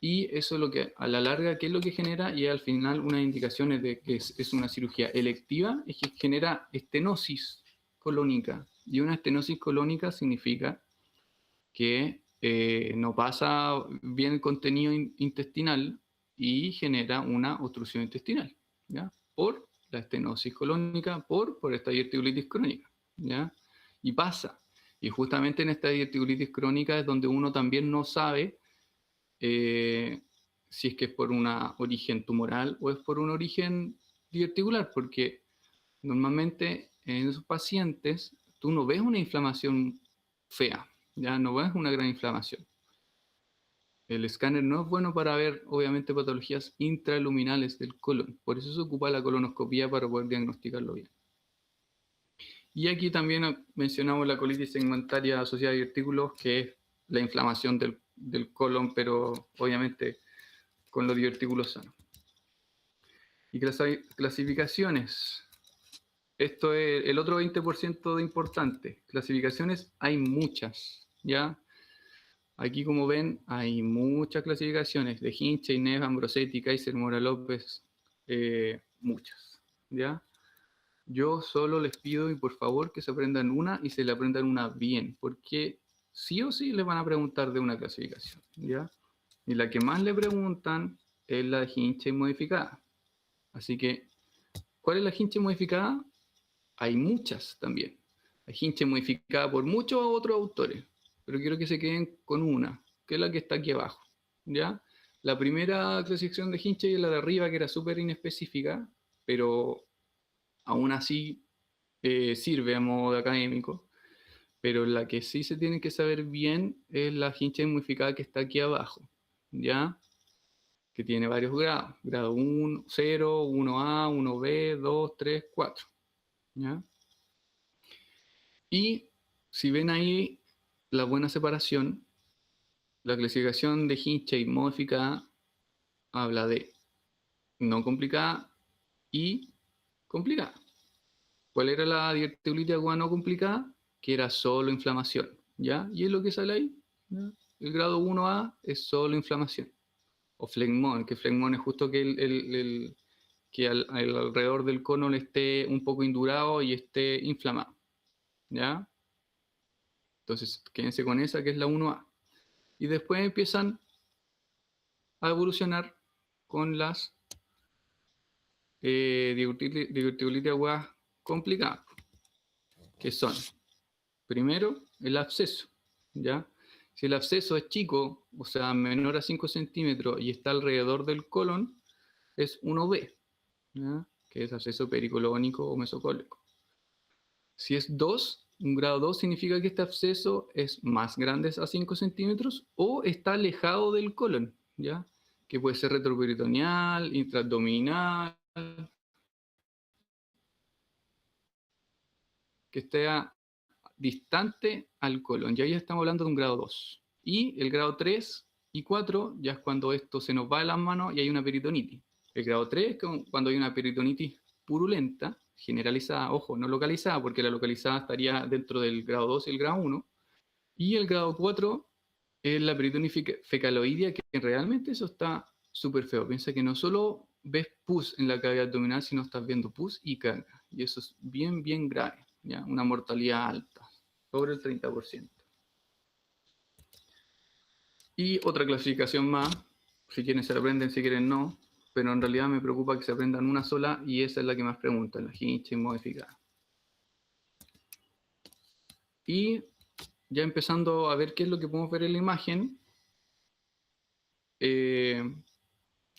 y eso es lo que, a la larga, ¿qué es lo que genera? Y al final, unas indicaciones de que es una cirugía electiva, es que genera estenosis colónica. Y una estenosis colónica significa que no pasa bien el contenido intestinal y genera una obstrucción intestinal, ¿ya? Por la estenosis colónica, por esta diverticulitis crónica, ¿ya? y pasa. Y justamente en esta diverticulitis crónica es donde uno también no sabe si es que es por un origen tumoral o es por un origen diverticular, porque normalmente en esos pacientes tú no ves una inflamación fea, ya no ves una gran inflamación. El escáner no es bueno para ver, obviamente, patologías intraluminales del colon. Por eso se ocupa la colonoscopía para poder diagnosticarlo bien. Y aquí también mencionamos la colitis segmentaria asociada a divertículos, que es la inflamación del colon, pero obviamente con los divertículos sanos. Y clasificaciones. Esto es el otro 20% de importante. Clasificaciones hay muchas, ¿ya? Aquí, como ven, hay muchas clasificaciones de Hinchey, Neff, Ambrosetti, Kaiser, Mora López, muchas, ¿ya? Yo solo les pido, y por favor, que se aprendan una y se le aprendan una bien, porque sí o sí les van a preguntar de una clasificación, ¿ya? Y la que más le preguntan es la de Hinchey modificada. Así que, ¿cuál es la Hinchey modificada? Hay muchas también. Hay Hinchey modificada por muchos otros autores, pero quiero que se queden con una, que es la que está aquí abajo, ¿ya? La primera clasificación de Hinchey es la de arriba, que era súper inespecífica, pero aún así sirve a modo académico. Pero la que sí se tiene que saber bien es la Hinchey modificada que está aquí abajo, ¿ya? Que tiene varios grados. Grado 1, 0, 1A, 1B, 2, 3, 4, ¿ya? Y si ven ahí la buena separación, la clasificación de Hinchey modificada habla de no complicada y complicada. ¿Cuál era la diverticulitis aguda no complicada? Que era solo inflamación, ¿ya? Y es lo que sale ahí, ¿ya? El grado 1A es solo inflamación. O flegmón, que flegmón es justo que, que alrededor del cono esté un poco indurado y esté inflamado, ¿ya? Entonces, quédense con esa, que es la 1A. Y después empiezan a evolucionar con las diverticulitis agudas complicadas, que son, primero, el absceso, ¿ya? Si el absceso es chico, o sea, menor a 5 centímetros y está alrededor del colon, es 1B, ¿ya? Que es absceso pericolónico o mesocólico. Si es 2, un grado 2 significa que este absceso es más grande a 5 centímetros o está alejado del colon, ¿ya? Que puede ser retroperitoneal, intraabdominal, que esté distante al colon. Ya estamos hablando de un grado 2. Y el grado 3 y 4 ya es cuando esto se nos va de las manos y hay una peritonitis. El grado 3 es cuando hay una peritonitis purulenta, generalizada, ojo, no localizada, porque la localizada estaría dentro del grado 2 y el grado 1. Y el grado 4 es la peritonitis fecaloidea, que realmente eso está súper feo. Piensa que no solo ves pus en la cavidad abdominal, sino estás viendo pus y caca. Y eso es bien, bien grave, ¿ya? Una mortalidad alta, sobre el 30%. Y otra clasificación más, si quieren se la aprenden, si quieren no, pero en realidad me preocupa que se aprendan una sola y esa es la que más preguntan, la Hinchey modificada. Y ya empezando a ver qué es lo que podemos ver en la imagen,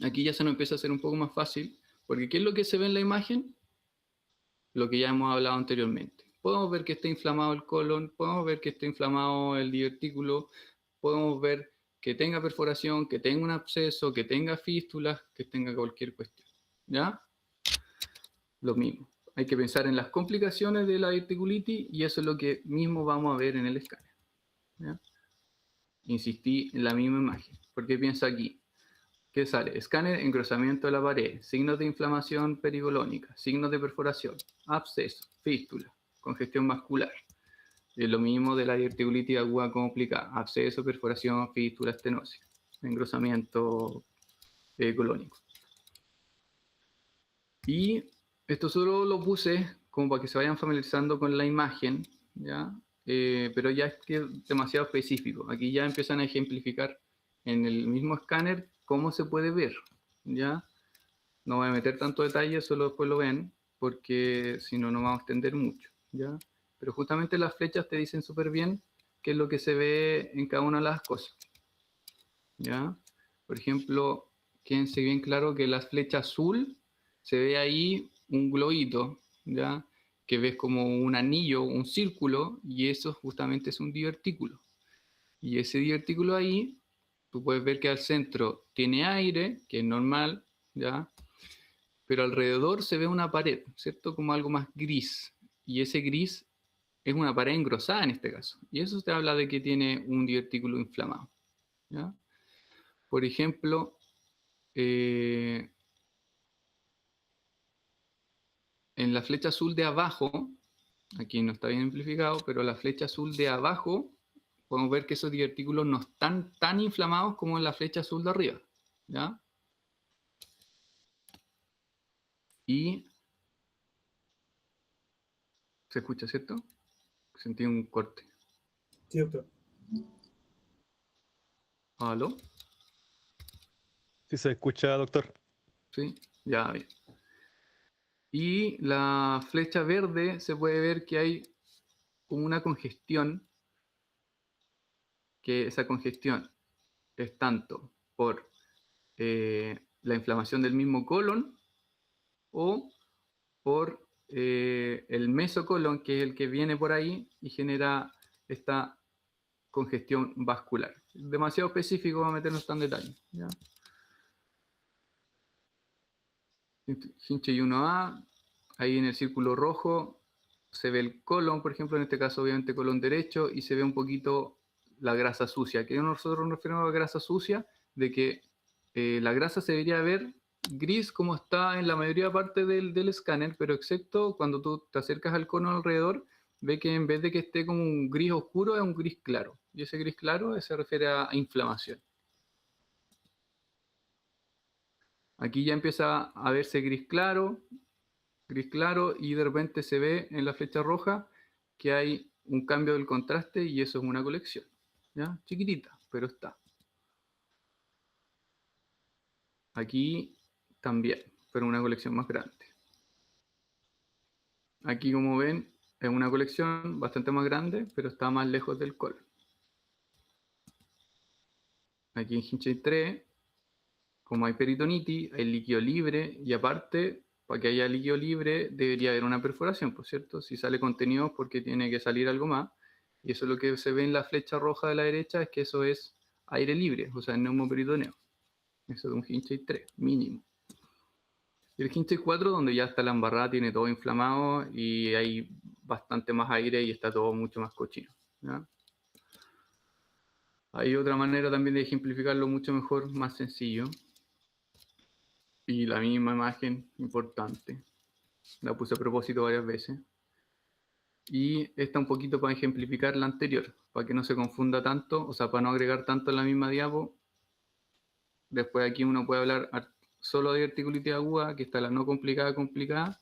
aquí ya se nos empieza a hacer un poco más fácil, porque ¿qué es lo que se ve en la imagen? Lo que ya hemos hablado anteriormente. Podemos ver que está inflamado el colon, podemos ver que está inflamado el divertículo, podemos ver que tenga perforación, que tenga un absceso, que tenga fístulas, que tenga cualquier cuestión, ¿ya? Lo mismo. Hay que pensar en las complicaciones de la diverticulitis y eso es lo que mismo vamos a ver en el escáner, ¿ya? Insistí en la misma imagen, porque piensa aquí. ¿Qué sale? Escáner, engrosamiento de la pared, signos de inflamación pericolónica, signos de perforación, absceso, fístula, congestión vascular. Es lo mismo de la diverticulitis aguda complicada, absceso, perforación, fístula, estenosis, engrosamiento colónico. Y esto solo lo puse como para que se vayan familiarizando con la imagen, ¿ya? Pero ya es que es demasiado específico. Aquí ya empiezan a ejemplificar en el mismo escáner cómo se puede ver, ¿ya? No voy a meter tanto detalle, solo después lo ven, porque si no, no vamos a extender mucho, ¿ya? pero justamente las flechas te dicen súper bien qué es lo que se ve en cada una de las cosas. ¿Ya? Por ejemplo, quédense bien claro que la flecha azul se ve ahí un globito, ¿ya? Que ves como un anillo, un círculo, y eso justamente es un divertículo. Y ese divertículo ahí, tú puedes ver que al centro tiene aire, que es normal, ¿ya? Pero alrededor se ve una pared, ¿cierto? Como algo más gris. Y ese gris es una pared engrosada en este caso. Y eso te habla de que tiene un divertículo inflamado, ¿ya? Por ejemplo, en la flecha azul de abajo, aquí no está bien amplificado, pero la flecha azul de abajo, podemos ver que esos divertículos no están tan inflamados como en la flecha azul de arriba, ¿ya? Y se escucha, ¿cierto? Sentí un corte. Sí, doctor. ¿Aló? Sí se escucha, doctor. Sí, ya, bien. Y la flecha verde se puede ver que hay como una congestión, que esa congestión es tanto por la inflamación del mismo colon o por el mesocolon, que es el que viene por ahí y genera esta congestión vascular. Demasiado específico, vamos a meternos tan en detalle, ¿ya? Hinche 1A, ahí en el círculo rojo se ve el colon, por ejemplo, en este caso obviamente colon derecho, y se ve un poquito la grasa sucia. Que nosotros nos referimos a grasa sucia, de que la grasa se debería ver gris como está en la mayoría parte del escáner, pero excepto cuando tú te acercas al cono alrededor, ve que en vez de que esté como un gris oscuro, es un gris claro. Y ese gris claro se refiere a inflamación. Aquí ya empieza a verse gris claro, y de repente se ve en la flecha roja que hay un cambio del contraste y eso es una colección, ¿ya? Chiquitita, pero está. Aquí también, pero una colección más grande. Aquí, como ven, es una colección bastante más grande, pero está más lejos del colon. Aquí en Hinchey 3, como hay peritonitis, hay líquido libre y aparte, para que haya líquido libre debería haber una perforación, por cierto. Si sale contenido es porque tiene que salir algo más. Y eso es lo que se ve en la flecha roja de la derecha, es que eso es aire libre, o sea, neumoperitoneo. Eso es un Hinchey 3, mínimo. Y el Hinchey 4, donde ya está la embarrada, tiene todo inflamado y hay bastante más aire y está todo mucho más cochino, ¿ya? Hay otra manera también de ejemplificarlo mucho mejor, más sencillo. Y la misma imagen, importante. La puse a propósito varias veces. Y esta un poquito para ejemplificar la anterior, para que no se confunda tanto, o sea, para no agregar tanto en la misma diapo. Después aquí uno puede hablar solo de diverticulitis aguda, que está la no complicada, complicada,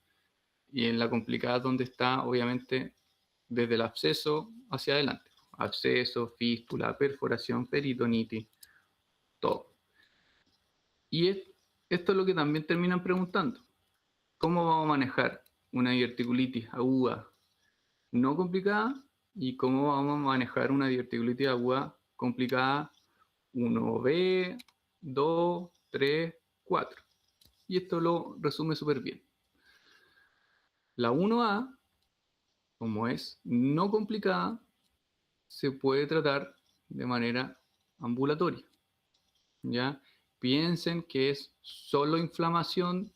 y en la complicada donde está, obviamente, desde el absceso hacia adelante. Absceso, fístula, perforación, peritonitis, todo. Y esto es lo que también terminan preguntando. ¿Cómo vamos a manejar una diverticulitis aguda no complicada y cómo vamos a manejar una diverticulitis aguda complicada 1B, 2, 3, 4? Y esto lo resume súper bien. La 1A, como es no complicada, se puede tratar de manera ambulatoria, ¿ya? Piensen que es solo inflamación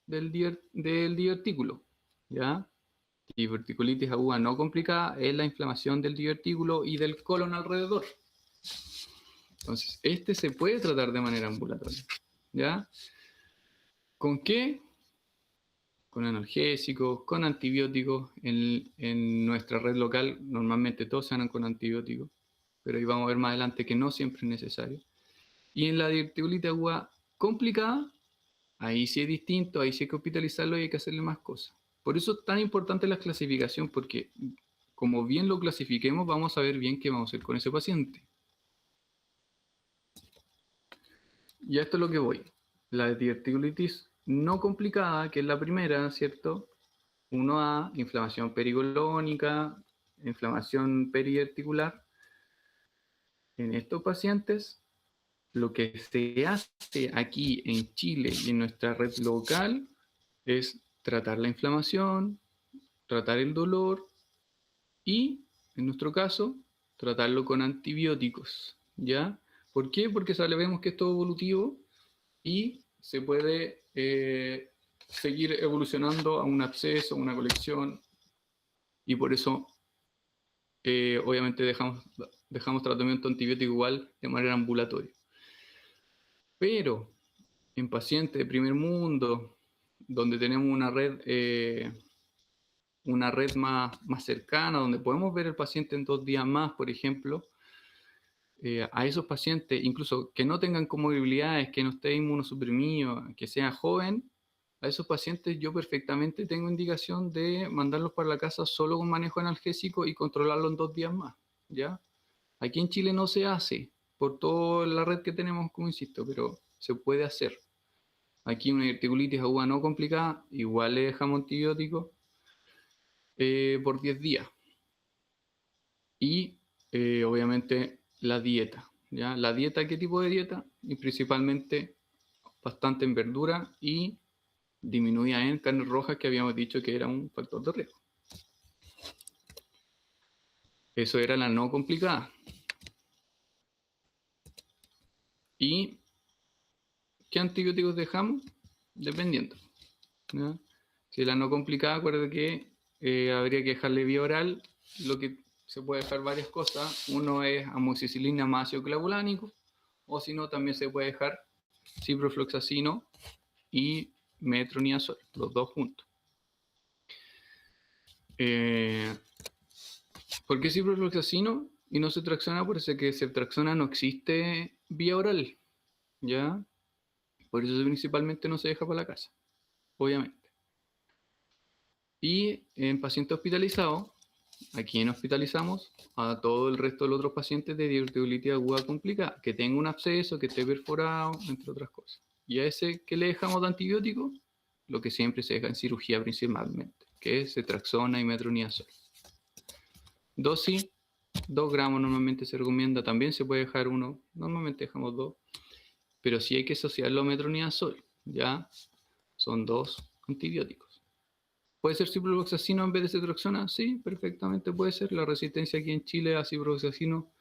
del divertículo, ¿ya? Diverticulitis aguda no complicada es la inflamación del divertículo y del colon alrededor. Entonces, este se puede tratar de manera ambulatoria, ¿ya? ¿Con qué? Con analgésicos, con antibióticos. En nuestra red local normalmente todos se dan con antibióticos, pero ahí vamos a ver más adelante que no siempre es necesario. Y en la diverticulitis aguda complicada, ahí sí es distinto, ahí sí hay que hospitalizarlo y hay que hacerle más cosas. Por eso es tan importante la clasificación, porque como bien lo clasifiquemos, vamos a ver bien qué vamos a hacer con ese paciente. Y a esto es lo que voy. La diverticulitis no complicada, que es la primera, ¿cierto? 1A, inflamación perigolónica, inflamación periarticular. En estos pacientes, lo que se hace aquí en Chile y en nuestra red local es tratar la inflamación, tratar el dolor y, en nuestro caso, tratarlo con antibióticos, ¿ya? ¿Por qué? Porque sabemos que es todo evolutivo y se puede seguir evolucionando a un absceso, una colección, y por eso obviamente dejamos tratamiento antibiótico igual de manera ambulatoria. Pero en pacientes de primer mundo, donde tenemos una red más cercana, donde podemos ver el paciente en 2 días más, por ejemplo, a esos pacientes, incluso que no tengan comorbilidades, que no esté inmunosuprimido, que sea joven, a esos pacientes yo perfectamente tengo indicación de mandarlos para la casa solo con manejo analgésico y controlarlo en 2 días más, ¿ya? Aquí en Chile no se hace, por toda la red que tenemos, como insisto, pero se puede hacer. Aquí una diverticulitis aguda no complicada, igual le dejamos antibiótico por 10 días. Y obviamente la dieta, ¿ya? La dieta, ¿qué tipo de dieta? Y principalmente bastante en verdura y disminuida en carnes rojas, que habíamos dicho que era un factor de riesgo. Eso era la no complicada. ¿Y qué antibióticos dejamos? Dependiendo, ¿ya? Si la no complicada, acuérdate que habría que dejarle vía oral, lo que se puede dejar varias cosas. Uno es amoxicilina más ácido clavulánico, o si no, también se puede dejar ciprofloxacino y metronidazol, los dos juntos. ¿Por qué ciprofloxacino y no cetraxona? Porque que cetraxona no existe vía oral, ¿ya? Por eso principalmente no se deja para la casa, obviamente. Y en pacientes hospitalizados, ¿a quién hospitalizamos? A todo el resto de los otros pacientes de diverticulitis aguda complicada, que tenga un absceso, que esté perforado, entre otras cosas. Y a ese que le dejamos de antibiótico, lo que siempre se deja en cirugía principalmente, que es cetraxona y metronidazol. Dosis, 2 gramos normalmente se recomienda, también se puede dejar uno, normalmente dejamos 2, pero sí hay que asociarlo a metronidazol, ya son 2 antibióticos. ¿Puede ser ciprofloxacino en vez de cetraxona? Sí, perfectamente puede ser. La resistencia aquí en Chile a ciprofloxacino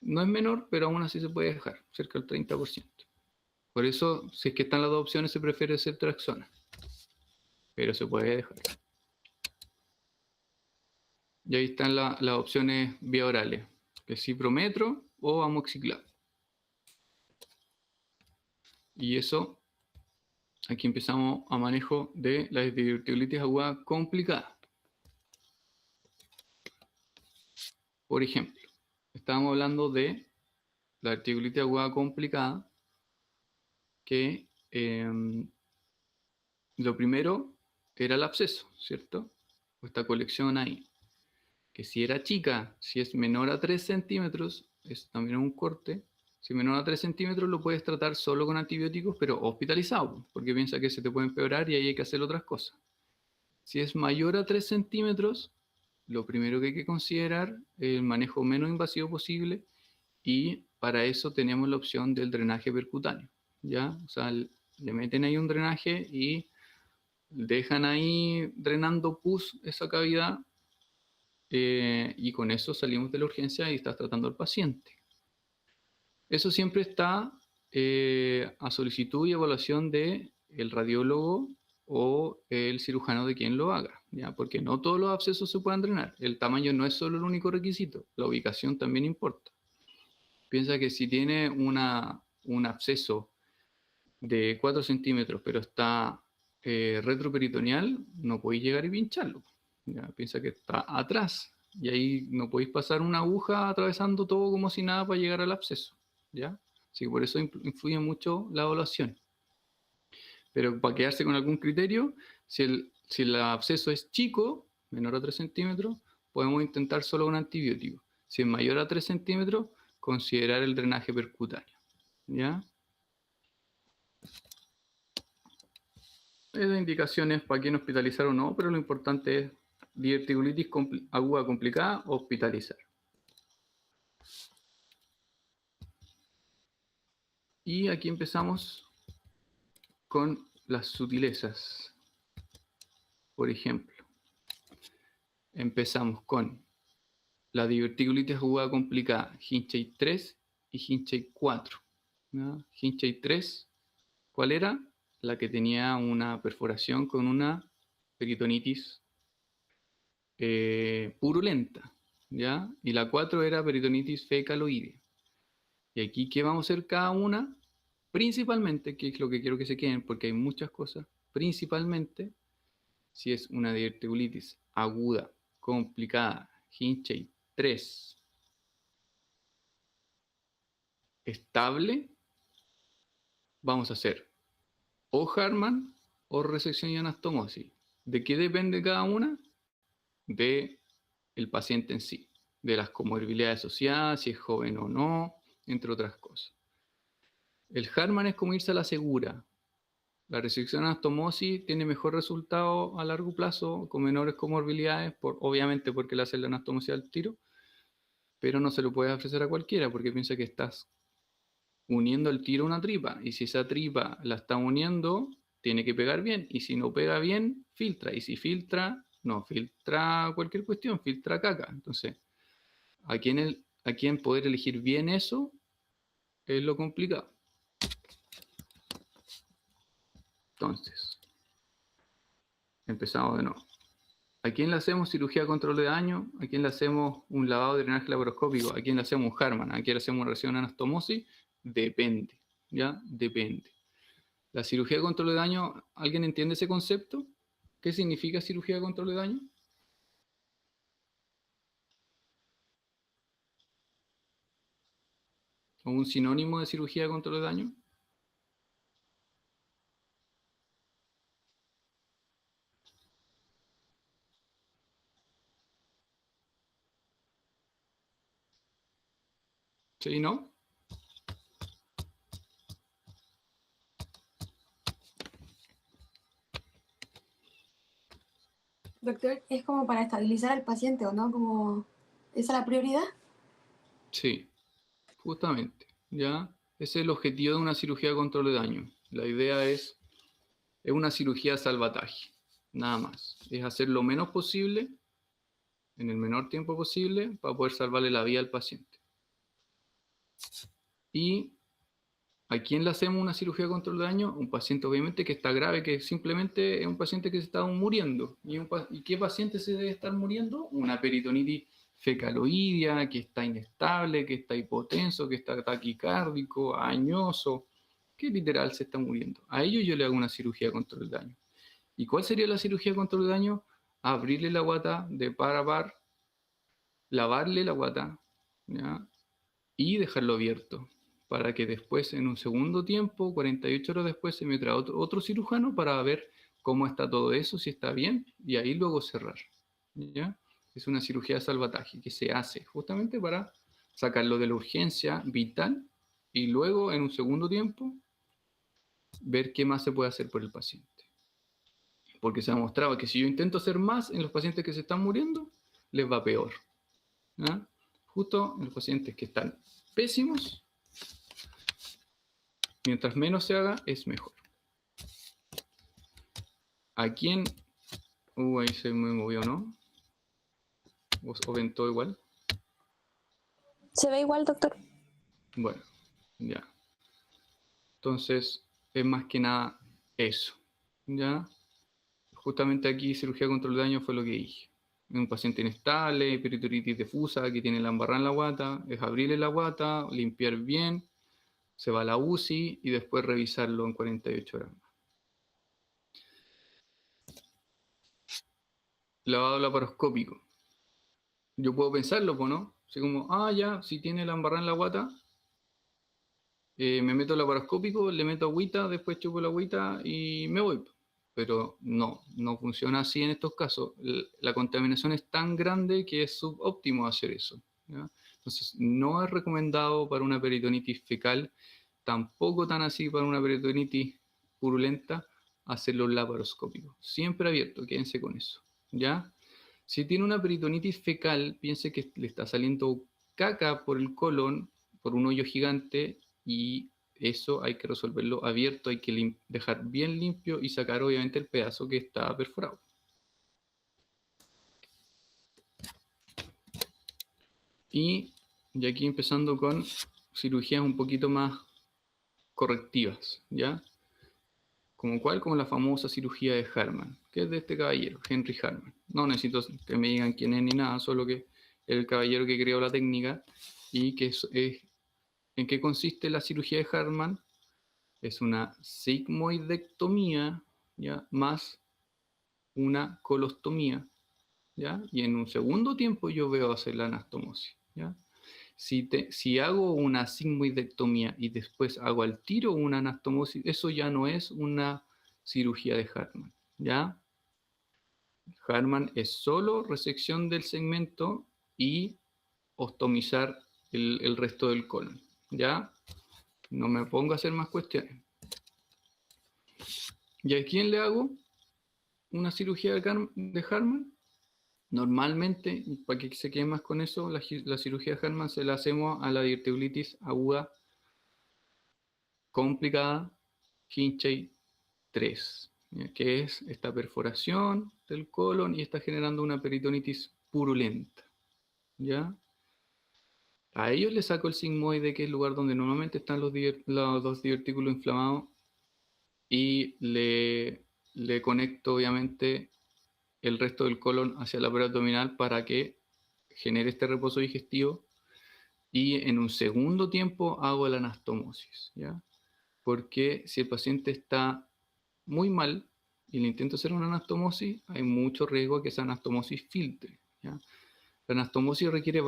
no es menor, pero aún así se puede dejar, cerca del 30%. Por eso, si es que están las 2 opciones, se prefiere cetraxona, pero se puede dejar. Y ahí están las opciones vía orales, que es ciprometro o amoxiclav. Y eso, aquí empezamos a manejo de la diverticulitis aguda complicada. Por ejemplo, estábamos hablando de la diverticulitis aguda complicada, que lo primero era el absceso, ¿cierto? Esta colección ahí. Que si era chica, si es menor a 3 centímetros, es también un corte. Si es menor a 3 centímetros lo puedes tratar solo con antibióticos, pero hospitalizado, porque piensa que se te puede empeorar y ahí hay que hacer otras cosas. Si es mayor a 3 centímetros, lo primero que hay que considerar es el manejo menos invasivo posible, y para eso tenemos la opción del drenaje percutáneo, ¿ya? O sea, le meten ahí un drenaje y dejan ahí drenando pus esa cavidad, y con eso salimos de la urgencia y estás tratando al paciente. Eso siempre está a solicitud y evaluación del radiólogo o el cirujano de quien lo haga, ¿ya? Porque no todos los abscesos se pueden drenar. El tamaño no es solo el único requisito, la ubicación también importa. Piensa que si tiene un absceso de 4 centímetros, pero está retroperitoneal, no podéis llegar y pincharlo. ¿Ya? Piensa que está atrás, y ahí no podéis pasar una aguja atravesando todo como si nada para llegar al absceso, ¿ya? Así que por eso influye mucho la evaluación. Pero para quedarse con algún criterio, si el absceso es chico, menor a 3 centímetros, podemos intentar solo un antibiótico. Si es mayor a 3 centímetros, considerar el drenaje percutáneo, ¿ya? Esas indicaciones para quién hospitalizar o no, pero lo importante es diverticulitis aguda complicada, hospitalizar. Y aquí empezamos con las sutilezas. Por ejemplo, empezamos con la diverticulitis aguda complicada, Hinchey 3 y Hinchey 4. ¿No? Hinchey 3, ¿cuál era? La que tenía una perforación con una peritonitis purulenta, ¿ya? Y la 4 era peritonitis fecaloidea. Y aquí, ¿qué vamos a hacer cada una? Principalmente, que es lo que quiero que se queden, porque hay muchas cosas, principalmente, si es una diverticulitis aguda, complicada, Hinchey 3, estable, vamos a hacer o Hartmann o resección y anastomosis. ¿De qué depende cada una? De el paciente en sí, de las comorbilidades asociadas, si es joven o no, entre otras cosas. El Hartmann es como irse a la segura. La resección anastomosis tiene mejor resultado a largo plazo, con menores comorbilidades, obviamente porque le hacen la anastomosis al tiro, pero no se lo puedes ofrecer a cualquiera porque piensa que estás uniendo al tiro una tripa, y si esa tripa la está uniendo, tiene que pegar bien, y si no pega bien, filtra, y si filtra, no filtra cualquier cuestión, filtra caca. Entonces, aquí en poder elegir bien eso es lo complicado. Entonces, empezamos de nuevo. ¿A quién le hacemos cirugía de control de daño? ¿A quién le hacemos un lavado de drenaje laparoscópico? ¿A quién le hacemos un Hartmann? ¿A quién le hacemos una resección anastomosis? Depende, ¿ya? Depende. La cirugía de control de daño, ¿alguien entiende ese concepto? ¿Qué significa cirugía de control de daño? ¿O un sinónimo de cirugía de control de daño? ¿Sí, no? Doctor, es como para estabilizar al paciente, ¿o no? Como, ¿esa es la prioridad? Sí, justamente, ¿ya? Ese es el objetivo de una cirugía de control de daño. La idea es una cirugía de salvataje, nada más. Es hacer lo menos posible, en el menor tiempo posible, para poder salvarle la vida al paciente. Y ¿a quién le hacemos una cirugía de control de daño? Un paciente obviamente que está grave, que simplemente es un paciente que se está muriendo. ¿Y qué paciente se debe estar muriendo? Una peritonitis fecaloidea, que está inestable, que está hipotenso, que está taquicárdico, añoso, que literal se está muriendo. A ellos yo le hago una cirugía de control de daño. ¿Y cuál sería la cirugía de control de daño? Abrirle la guata de par a par, lavarle la guata, ¿ya? Y dejarlo abierto, para que después, en un segundo tiempo, 48 horas después, se me trae otro cirujano para ver cómo está todo eso, si está bien, y ahí luego cerrar. ¿Ya? Es una cirugía de salvataje que se hace justamente para sacarlo de la urgencia vital y luego, en un segundo tiempo, ver qué más se puede hacer por el paciente. Porque se ha mostrado que si yo intento hacer más en los pacientes que se están muriendo, les va peor. ¿Ya? Justo en los pacientes que están pésimos, mientras menos se haga, es mejor. ¿A quién? Ahí se me movió, ¿no? ¿O ven todo igual? Se ve igual, doctor. Bueno, ya. Entonces, es más que nada eso. ¿Ya? Justamente aquí, cirugía de control de daño fue lo que dije. Un paciente inestable, peritonitis difusa, que tiene la embarrada en la guata, es abrirle la guata, limpiar bien, se va a la UCI y después revisarlo en 48 horas más. Lavado laparoscópico. Yo puedo pensarlo, ¿no? Así como, ya, si tiene la embarrada en la guata, me meto laparoscópico, le meto agüita, después chupo la agüita y me voy. Pero no funciona así en estos casos. La contaminación es tan grande que es subóptimo hacer eso, ¿ya? Entonces, no es recomendado para una peritonitis fecal, tampoco tan así para una peritonitis purulenta, hacerlo laparoscópico. Siempre abierto, quédense con eso, ¿ya? Si tiene una peritonitis fecal, piense que le está saliendo caca por el colon, por un hoyo gigante, y eso hay que resolverlo abierto, hay que dejar bien limpio y sacar obviamente el pedazo que está perforado. Y aquí empezando con cirugías un poquito más correctivas, ¿ya? ¿Como cuál? Como la famosa cirugía de Harman, que es de este caballero, Henry Harman. No necesito que me digan quién es ni nada, solo que el caballero que creó la técnica y que ¿en qué consiste la cirugía de Harman? Es una sigmoidectomía, ¿ya? Más una colostomía, ¿ya? Y en un segundo tiempo yo veo hacer la anastomosis, ¿ya? Si hago una sigmoidectomía y después hago al tiro una anastomosis, eso ya no es una cirugía de Harman, ¿ya? Harman es solo resección del segmento y ostomizar el resto del colon, ¿ya? No me pongo a hacer más cuestiones. ¿Y a quién le hago una cirugía de Harman? Normalmente, para que se quede más con eso, la cirugía de Harman se la hacemos a la diverticulitis aguda complicada Hinchey 3, que es esta perforación del colon y está generando una peritonitis purulenta, ¿ya? A ellos les saco el sigmoide, que es el lugar donde normalmente están los dos divertículos inflamados, y le conecto obviamente el resto del colon hacia la pared abdominal para que genere este reposo digestivo, y en un segundo tiempo hago la anastomosis, ¿ya? Porque si el paciente está muy mal y le intento hacer una anastomosis, hay mucho riesgo de que esa anastomosis filtre, ¿ya? La anastomosis requiere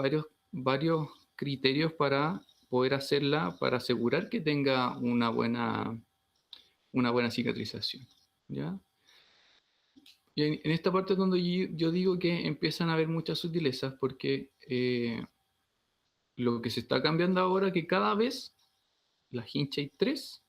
varios criterios para poder hacerla, para asegurar que tenga una buena cicatrización, ¿ya? Y en esta parte es donde yo digo que empiezan a haber muchas sutilezas, porque lo que se está cambiando ahora es que cada vez la Hinchey 3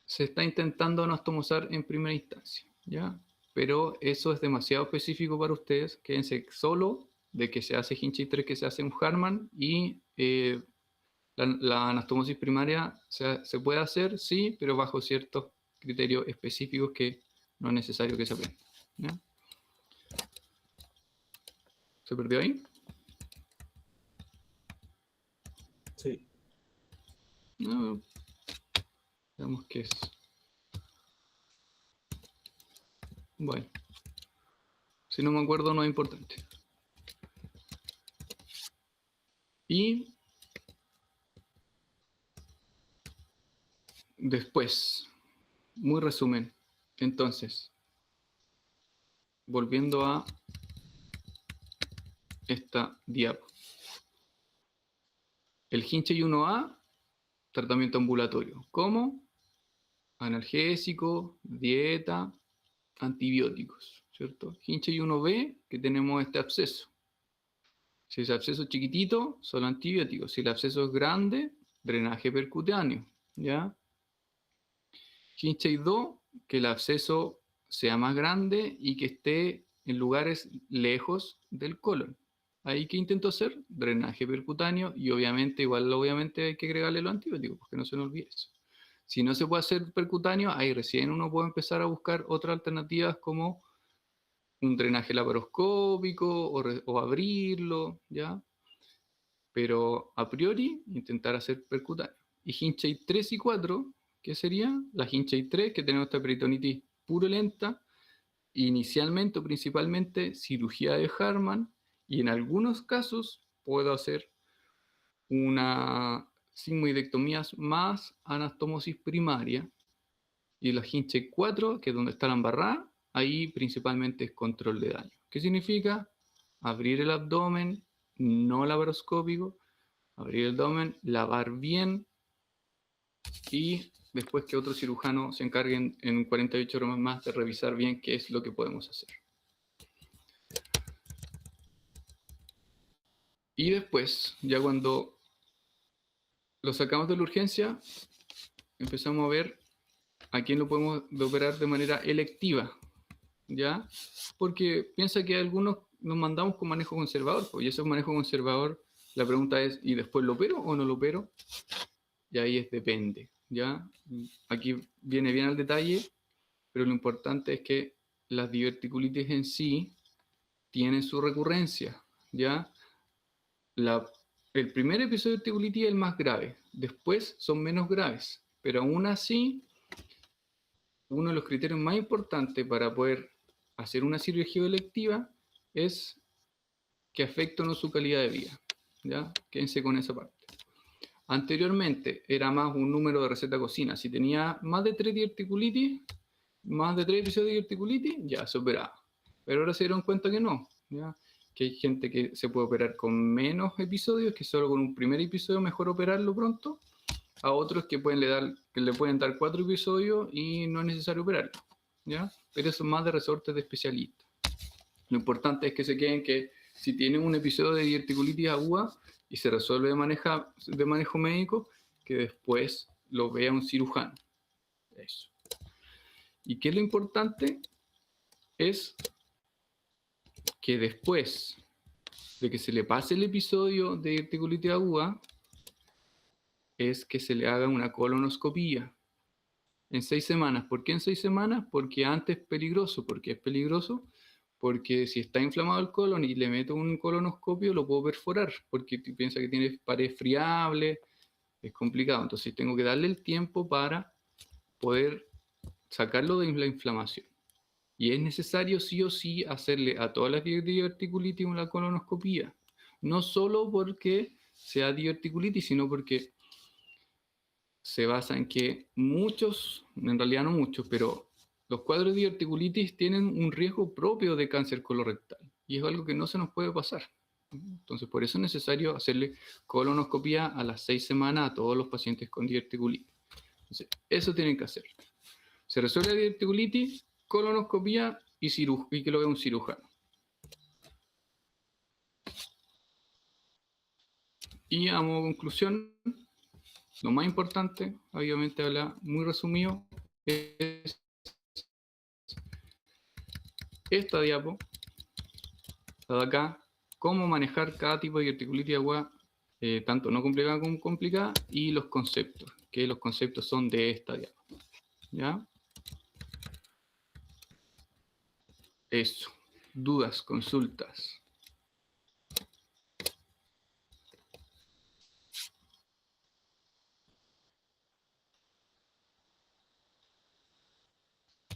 se está intentando anastomosar en primera instancia, ¿ya? Pero eso es demasiado específico para ustedes. Quédense solo de que se hace Hinchey 3, que se hace un Harman, y la anastomosis primaria se puede hacer, sí, pero bajo ciertos criterios específicos que no es necesario que se aprendan, ¿ya? ¿Se perdió ahí? Sí. No, veamos qué es. Bueno, si no me acuerdo no es importante. Y después, muy resumen, entonces, volviendo a esta diapo. El Hinchey 1A, tratamiento ambulatorio. ¿Cómo? Analgésico, dieta, antibióticos, ¿cierto? Hinchey 1B, que tenemos este absceso. Si es absceso chiquitito, solo antibióticos. Si el absceso es grande, drenaje percutáneo, ¿ya? Hinchey 2, que el absceso sea más grande y que esté en lugares lejos del colon. Ahí, ¿qué intento hacer? Drenaje percutáneo, y obviamente hay que agregarle los antibióticos, porque no se nos olvide eso. Si no se puede hacer percutáneo, ahí recién uno puede empezar a buscar otras alternativas como un drenaje laparoscópico o abrirlo, ¿ya? Pero a priori, intentar hacer percutáneo. Y Hinchey 3 y 4, ¿qué sería? La Hinchey 3, que tenemos esta peritonitis purulenta, inicialmente o principalmente cirugía de Harman, y en algunos casos puedo hacer una sigmoidectomía más anastomosis primaria. Y la Hinchey 4, que es donde está la embarrada, ahí principalmente es control de daño. ¿Qué significa? Abrir el abdomen, no laparoscópico, abrir el abdomen, lavar bien, y después que otro cirujano se encargue en 48 horas más de revisar bien qué es lo que podemos hacer. Y después, ya cuando lo sacamos de la urgencia, empezamos a ver ¿a quién lo podemos operar de manera electiva? ¿Ya? Porque piensa que algunos nos mandamos con manejo conservador, pues, y ese manejo conservador, la pregunta es, ¿y después lo opero o no lo opero? Y ahí es depende, ¿ya? Aquí viene bien al detalle, pero lo importante es que las diverticulitis en sí tienen su recurrencia, ¿ya? El primer episodio de diverticulitis es el más grave, después son menos graves, pero aún así, uno de los criterios más importantes para poder hacer una cirugía electiva es que afecte o no su calidad de vida, ¿ya? Quédense con esa parte. Anteriormente era más un número de receta cocina. Si tenía más de 3 diverticulitis, más de 3 episodios de diverticulitis, ya se operaba. Pero ahora se dieron cuenta que no, ¿ya? Que hay gente que se puede operar con menos episodios, que solo con un primer episodio mejor operarlo pronto, a otros que le pueden dar 4 episodios y no es necesario operarlo, ¿ya? Pero eso es más de resortes de especialistas. Lo importante es que se queden que si tienen un episodio de diverticulitis aguda y se resuelve de manejo médico, que después lo vea un cirujano. Eso. ¿Y qué es lo importante? Es que después de que se le pase el episodio de diverticulitis aguda, es que se le haga una colonoscopía en 6 semanas. ¿Por qué en 6 semanas? Porque antes es peligroso. ¿Por qué es peligroso? Porque si está inflamado el colon y le meto un colonoscopio, lo puedo perforar, porque piensa que tiene pared friable, es complicado. Entonces tengo que darle el tiempo para poder sacarlo de la inflamación. Y es necesario sí o sí hacerle a todas las diverticulitis una colonoscopía. No solo porque sea diverticulitis, sino porque se basa en que muchos, en realidad no muchos, pero los cuadros de diverticulitis tienen un riesgo propio de cáncer colorectal. Y es algo que no se nos puede pasar. Entonces, por eso es necesario hacerle colonoscopía a las 6 semanas a todos los pacientes con diverticulitis. Entonces, eso tienen que hacer. Se resuelve la diverticulitis, colonoscopía y que lo vea un cirujano. Y a modo de conclusión, lo más importante, obviamente habla muy resumido, es esta diapo, la de acá, cómo manejar cada tipo de diverticulitis aguda, tanto no complicada como complicada, y los conceptos, que los conceptos son de esta diapo. ¿Ya? Eso. Dudas, consultas.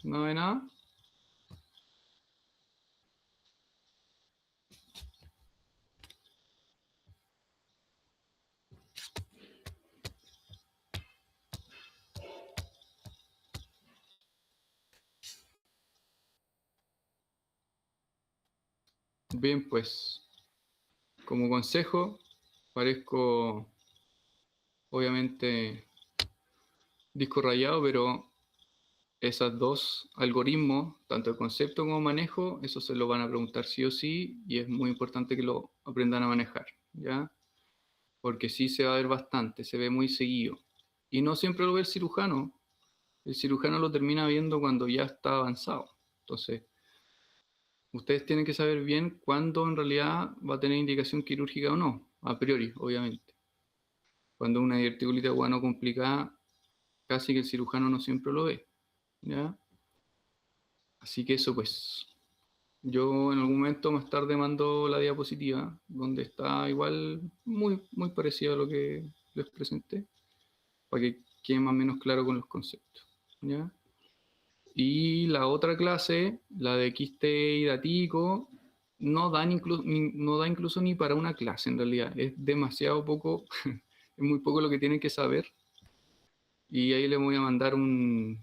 ¿No hay nada? Bien, pues, como consejo, parezco obviamente disco rayado, pero esos dos algoritmos, tanto el concepto como manejo, eso se lo van a preguntar sí o sí, y es muy importante que lo aprendan a manejar, ¿ya? Porque sí se va a ver bastante, se ve muy seguido. Y no siempre lo ve el cirujano lo termina viendo cuando ya está avanzado. Entonces, ustedes tienen que saber bien cuándo en realidad va a tener indicación quirúrgica o no, a priori, obviamente. Cuando una diverticulitis aguda no complicada, casi que el cirujano no siempre lo ve, ¿ya? Así que eso pues. Yo en algún momento más tarde mando la diapositiva, donde está igual muy, muy parecido a lo que les presenté, para que quede más o menos claro con los conceptos, ¿ya? Y la otra clase, la de quiste hidatídico, no da incluso ni para una clase en realidad. Es demasiado poco, es muy poco lo que tienen que saber. Y ahí les voy a mandar un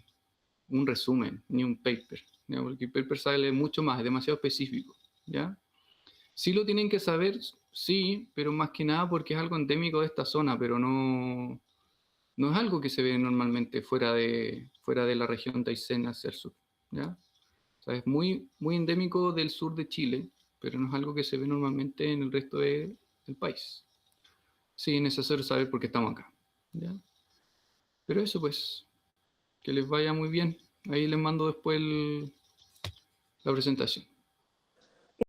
resumen, ni un paper, ¿ya? Porque el paper sale mucho más, es demasiado específico, ¿ya? Sí lo tienen que saber, sí, pero más que nada porque es algo endémico de esta zona, pero no es algo que se ve normalmente fuera de la región de Aysén hacia el sur, ¿ya? O sea, es muy, muy endémico del sur de Chile, pero no es algo que se ve normalmente en el resto del país. Sí, es necesario saber por qué estamos acá, ¿ya? Pero eso pues, Que les vaya muy bien. Ahí les mando después la presentación.